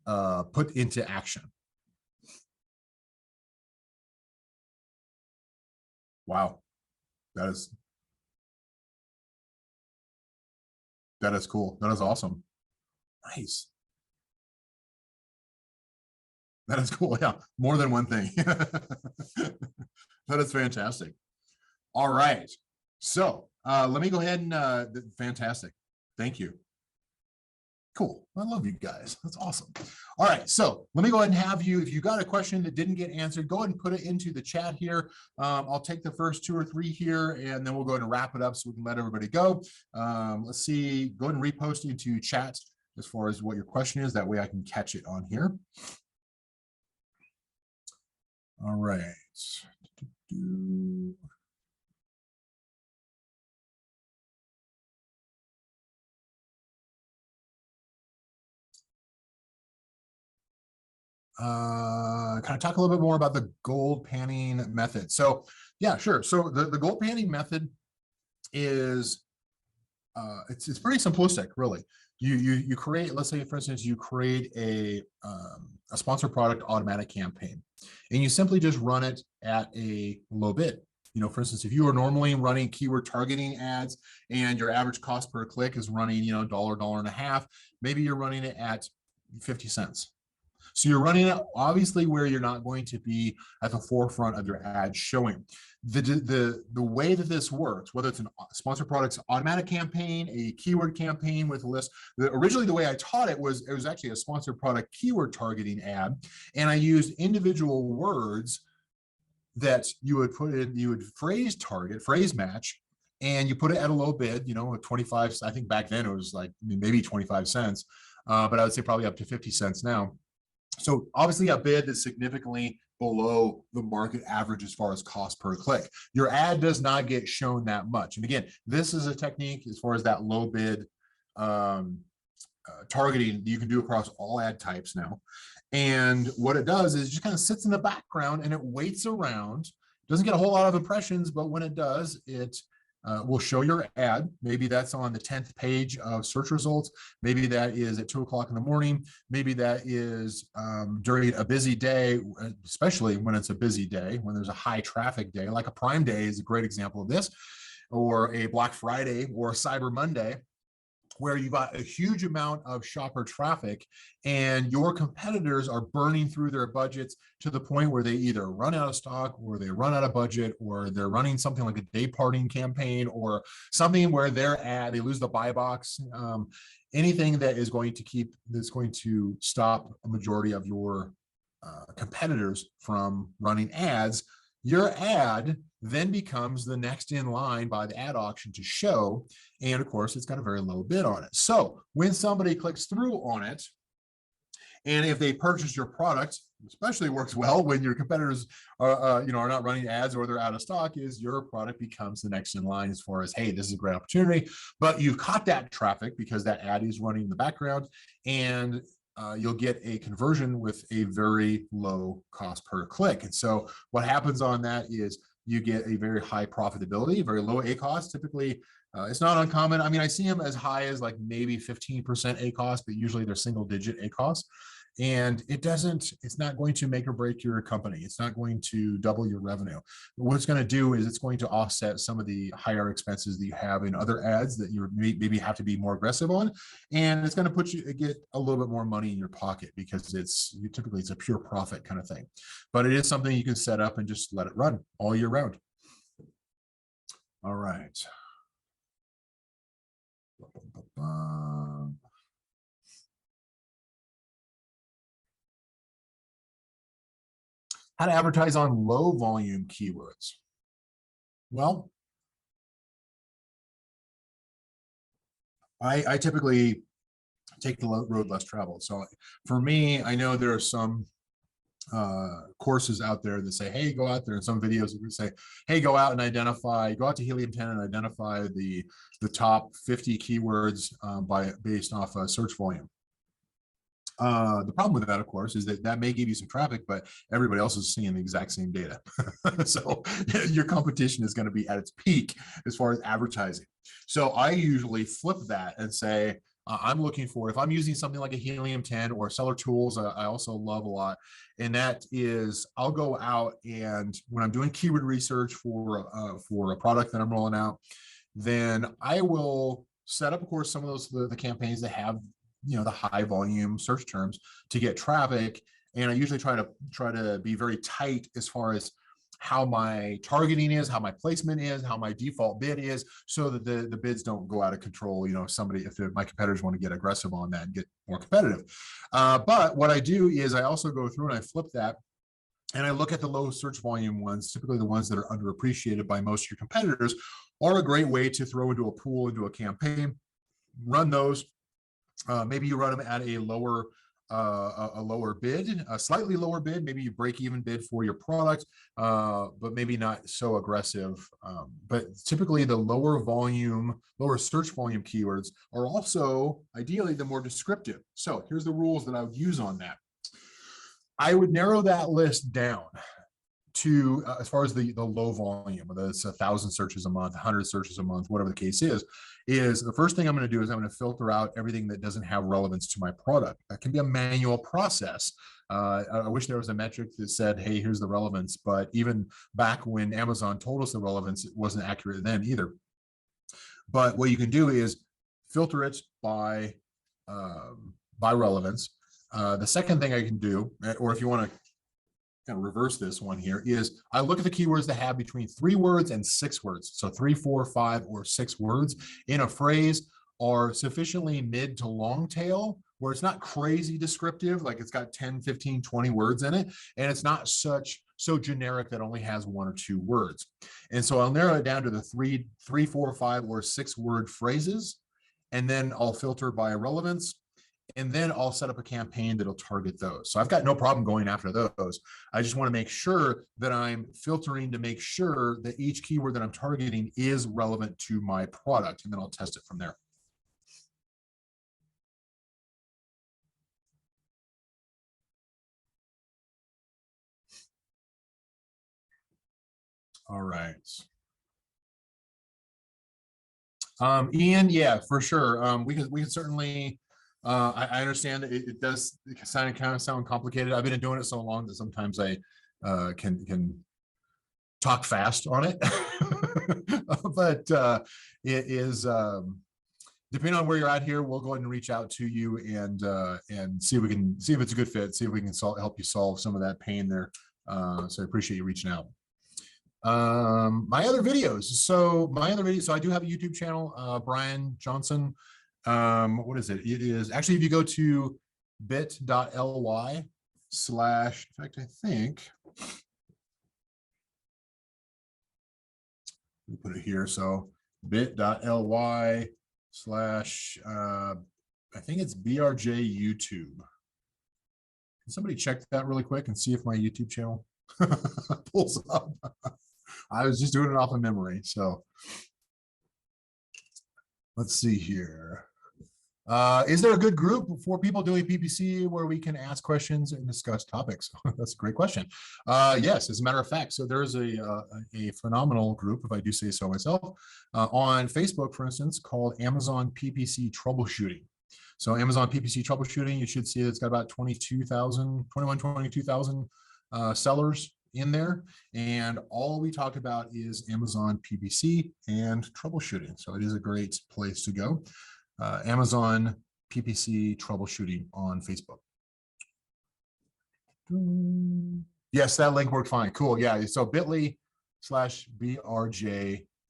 put into action? Wow. That is cool. That is awesome. Nice. That is cool. Yeah, more than one thing. That is fantastic. All right. So let me go ahead and fantastic. Thank you. Cool. I love you guys. That's awesome. All right. So let me go ahead and have you, if you got a question that didn't get answered, go ahead and put it into the chat here. I'll take the first 2 or 3 here, and then we'll go ahead and wrap it up so we can let everybody go. Let's see. Go ahead and repost into chat as far as what your question is. That way I can catch it on here. All right. Kind of talk a little bit more about the gold panning method. So yeah, sure. So the gold panning method is it's pretty simplistic, really. You create, let's say, for instance, you create a sponsored product automatic campaign, and you simply just run it at a low bid. You know, for instance, if you are normally running keyword targeting ads and your average cost per click is running, you know, $1, $1.50, maybe you're running it at 50 cents. So you're running it obviously where you're not going to be at the forefront of your ad showing. The way that this works, whether it's a sponsored products automatic campaign, a keyword campaign with a list, originally the way I taught it was actually a sponsored product keyword targeting ad, and I used individual words that you would put in, you would phrase match and you put it at a low bid, you know, at 25, I think back then it was like maybe 25 cents, but I would say probably up to 50 cents now. So obviously a bid that's significantly below the market average as far as cost per click. Your ad does not get shown that much. And again, this is a technique as far as that low bid targeting you can do across all ad types now. And what it does is it just kind of sits in the background and it waits around. Doesn't get a whole lot of impressions, but when it does, it will show your ad. Maybe that's on the 10th page of search results. Maybe that is at 2 o'clock in the morning. Maybe that is during a busy day, especially when it's a busy day, when there's a high traffic day, like a Prime Day is a great example of this, or a Black Friday or Cyber Monday, where you've got a huge amount of shopper traffic and your competitors are burning through their budgets to the point where they either run out of stock or they run out of budget, or they're running something like a day parting campaign or something where their ad, they lose the buy box. Anything that is going to stop a majority of your competitors from running ads, your ad then becomes the next in line by the ad auction to show. And of course, it's got a very low bid on it. So when somebody clicks through on it, and if they purchase your product, especially works well when your competitors are not running ads or they're out of stock, is your product becomes the next in line as far as, hey, this is a great opportunity. But you've caught that traffic because that ad is running in the background, and you'll get a conversion with a very low cost per click. And so what happens on that is you get a very high profitability, very low ACoS. Typically, it's not uncommon. I mean, I see them as high as like maybe 15% ACoS, but usually they're single digit ACoS. And it's not going to make or break your company. It's not going to double your revenue. But what it's going to do is it's going to offset some of the higher expenses that you have in other ads that you maybe have to be more aggressive on. And it's going to get a little bit more money in your pocket because typically it's a pure profit kind of thing. But it is something you can set up and just let it run all year round. All right. How to advertise on low volume keywords. Well, I typically take the road less traveled. So for me, I know there are some courses out there that say, hey, go out there, and some videos that say, hey, go out and go out to Helium 10 and identify the top 50 keywords based off search volume. The problem with that, of course, is that may give you some traffic, but everybody else is seeing the exact same data. So your competition is going to be at its peak as far as advertising. So I usually flip that and say, I'm looking for, if I'm using something like a Helium 10 or Seller Tools, I also love a lot. And that is, I'll go out and when I'm doing keyword research for a product that I'm rolling out, then I will set up, of course, some of those, the campaigns that have the high volume search terms to get traffic. And I usually try to be very tight as far as how my targeting is, how my placement is, how my default bid is, so that the bids don't go out of control. If my competitors want to get aggressive on that and get more competitive. But what I do is I also go through and I flip that and I look at the low search volume ones, typically the ones that are underappreciated by most of your competitors, are a great way to throw into a pool, into a campaign, run those. Maybe you run them at a lower bid, a slightly lower bid. Maybe you break even bid for your product, but maybe not so aggressive. But typically the lower search volume keywords are also ideally the more descriptive. So here's the rules that I would use on that. I would narrow that list down to as far as the low volume, whether it's 1,000 searches a month, 100 searches a month, whatever the case is the first thing I'm going to do is I'm going to filter out everything that doesn't have relevance to my product. That can be a manual process. I wish there was a metric that said, hey, here's the relevance. But even back when Amazon told us the relevance, it wasn't accurate then either. But what you can do is filter it by relevance. The second thing I can do, or if you want to kind of reverse this one here, is I look at the keywords that have between 3 words and 6 words. So 3, 4, 5, or 6 words in a phrase are sufficiently mid to long tail, where it's not crazy descriptive, like it's got 10, 15, 20 words in it. And it's not such so generic that only has 1 or 2 words. And so I'll narrow it down to the 3, 4, 5, or 6 word phrases, and then I'll filter by relevance. And then I'll set up a campaign that'll target those. So I've got no problem going after those. I just want to make sure that I'm filtering to make sure that each keyword that I'm targeting is relevant to my product, and then I'll test it from there. All right. Ian, yeah, for sure. We can certainly, I understand that it does kind of sound complicated. I've been doing it so long that sometimes I can talk fast on it. But it is, depending on where you're at here, we'll go ahead and reach out to you and see if we can see if it's a good fit, see if we can help you solve some of that pain there. So I appreciate you reaching out. My other videos. So I do have a YouTube channel, Brian Johnson. What is it? It is actually, if you go to bit.ly/, in fact, I think, let me put it here. So bit.ly/ I think it's BRJ YouTube. Can somebody check that really quick and see if my YouTube channel pulls up? I was just doing it off of memory. So let's see here. Is there a good group for people doing PPC where we can ask questions and discuss topics? That's a great question. Yes, as a matter of fact. So there's a phenomenal group, if I do say so myself, on Facebook, for instance, called Amazon PPC Troubleshooting. So Amazon PPC Troubleshooting, you should see it's got about 22,000 sellers in there, and all we talk about is Amazon PPC and troubleshooting. So it is a great place to go. Amazon PPC Troubleshooting on Facebook. Yes, that link worked fine. Cool. Yeah. So bit.ly/BRJ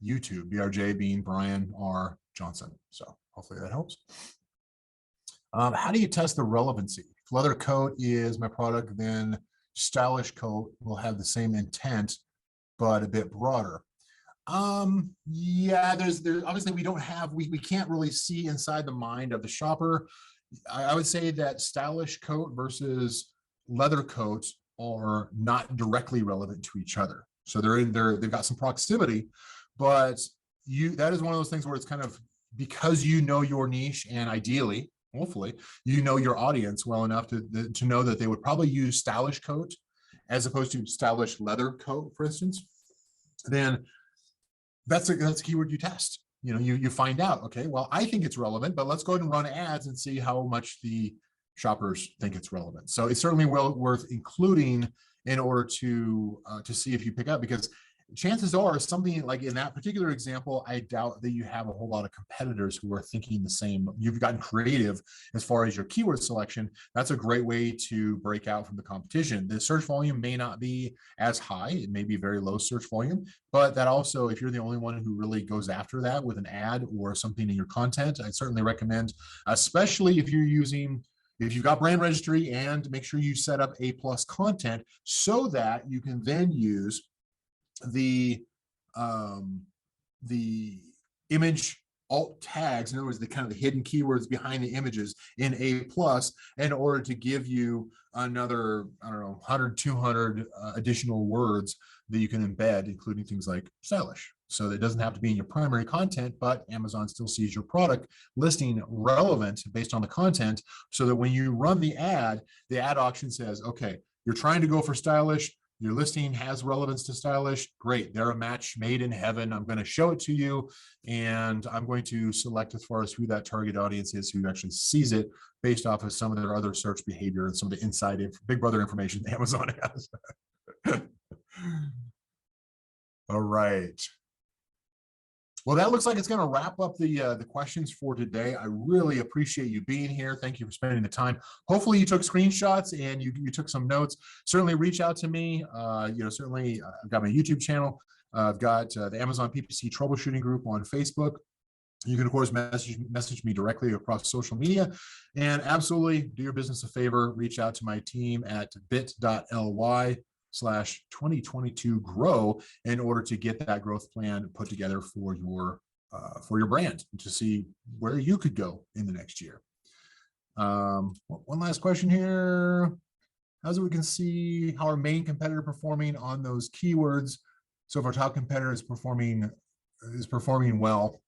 YouTube, BRJ being Brian R. Johnson. So hopefully that helps. How do you test the relevancy? If leather coat is my product, then stylish coat will have the same intent, but a bit broader. Yeah, there's obviously we can't really see inside the mind of the shopper. I would say that stylish coat versus leather coat are not directly relevant to each other. So they've got some proximity, but that is one of those things where it's kind of, because you know your niche, and ideally, hopefully, you know your audience well enough to know that they would probably use stylish coat as opposed to stylish leather coat, for instance. Then that's a keyword you test. You know, you find out, okay, well, I think it's relevant, but let's go ahead and run ads and see how much the shoppers think it's relevant. So it's certainly well worth including in order to see if you pick up, because chances are, something like in that particular example, I doubt that you have a whole lot of competitors who are thinking the same. You've gotten creative as far as your keyword selection. That's a great way to break out from the competition. The search volume may not be as high. It may be very low search volume, but that also, if you're the only one who really goes after that with an ad or something in your content, I certainly recommend, especially if you've got brand registry, and make sure you set up A+ content so that you can then use the image alt tags, in other words, the kind of the hidden keywords behind the images in A+ in order to give you another, I don't know, 100, 200 additional words that you can embed, including things like stylish. So that it doesn't have to be in your primary content, but Amazon still sees your product listing relevant based on the content, so that when you run the ad auction says, okay, you're trying to go for stylish, your listing has relevance to stylish, great, they're a match made in heaven. I'm going to show it to you, and I'm going to select as far as who that target audience is, who actually sees it, based off of some of their other search behavior and some of the inside Big Brother information Amazon has. All right. Well, that looks like it's going to wrap up the questions for today. I really appreciate you being here. Thank you for spending the time. Hopefully you took screenshots and you took some notes. Certainly reach out to me. Certainly I've got my YouTube channel. I've got the Amazon PPC Troubleshooting group on Facebook. You can, of course, message me directly across social media. And absolutely do your business a favor. Reach out to my team at bit.ly/ ACoS.com/2022 grow in order to get that growth plan put together for your brand to see where you could go in the next year. One last question here. As we can see how our main competitor performing on those keywords. So if our top competitor is performing well,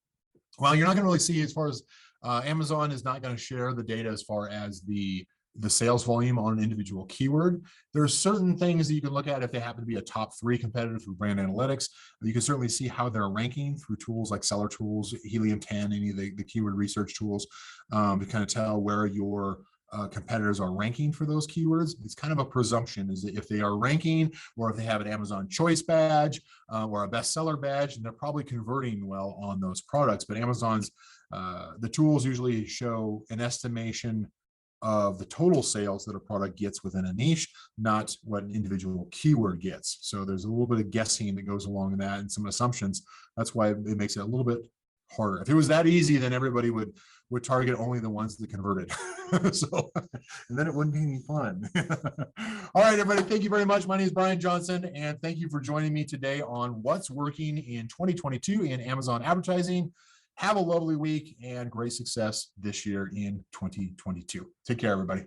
you're not going to really see as far as Amazon is not going to share the data as far as the sales volume on an individual keyword. There are certain things that you can look at if they happen to be a top 3 competitor through brand analytics. You can certainly see how they're ranking through tools like Seller Tools, Helium 10, any of the keyword research tools to kind of tell where your competitors are ranking for those keywords. It's kind of a presumption is that if they are ranking or if they have an Amazon Choice badge or a bestseller badge, and they're probably converting well on those products. But Amazon's the tools usually show an estimation of the total sales that a product gets within a niche, not what an individual keyword gets. So there's a little bit of guessing that goes along in that and some assumptions. That's why it makes it a little bit harder. If it was that easy, then everybody would target only the ones that converted. So, and then it wouldn't be any fun. All right, everybody, thank you very much. My name is Brian Johnson, and thank you for joining me today on what's working in 2022 in Amazon advertising. Have a lovely week and great success this year in 2022. Take care, everybody.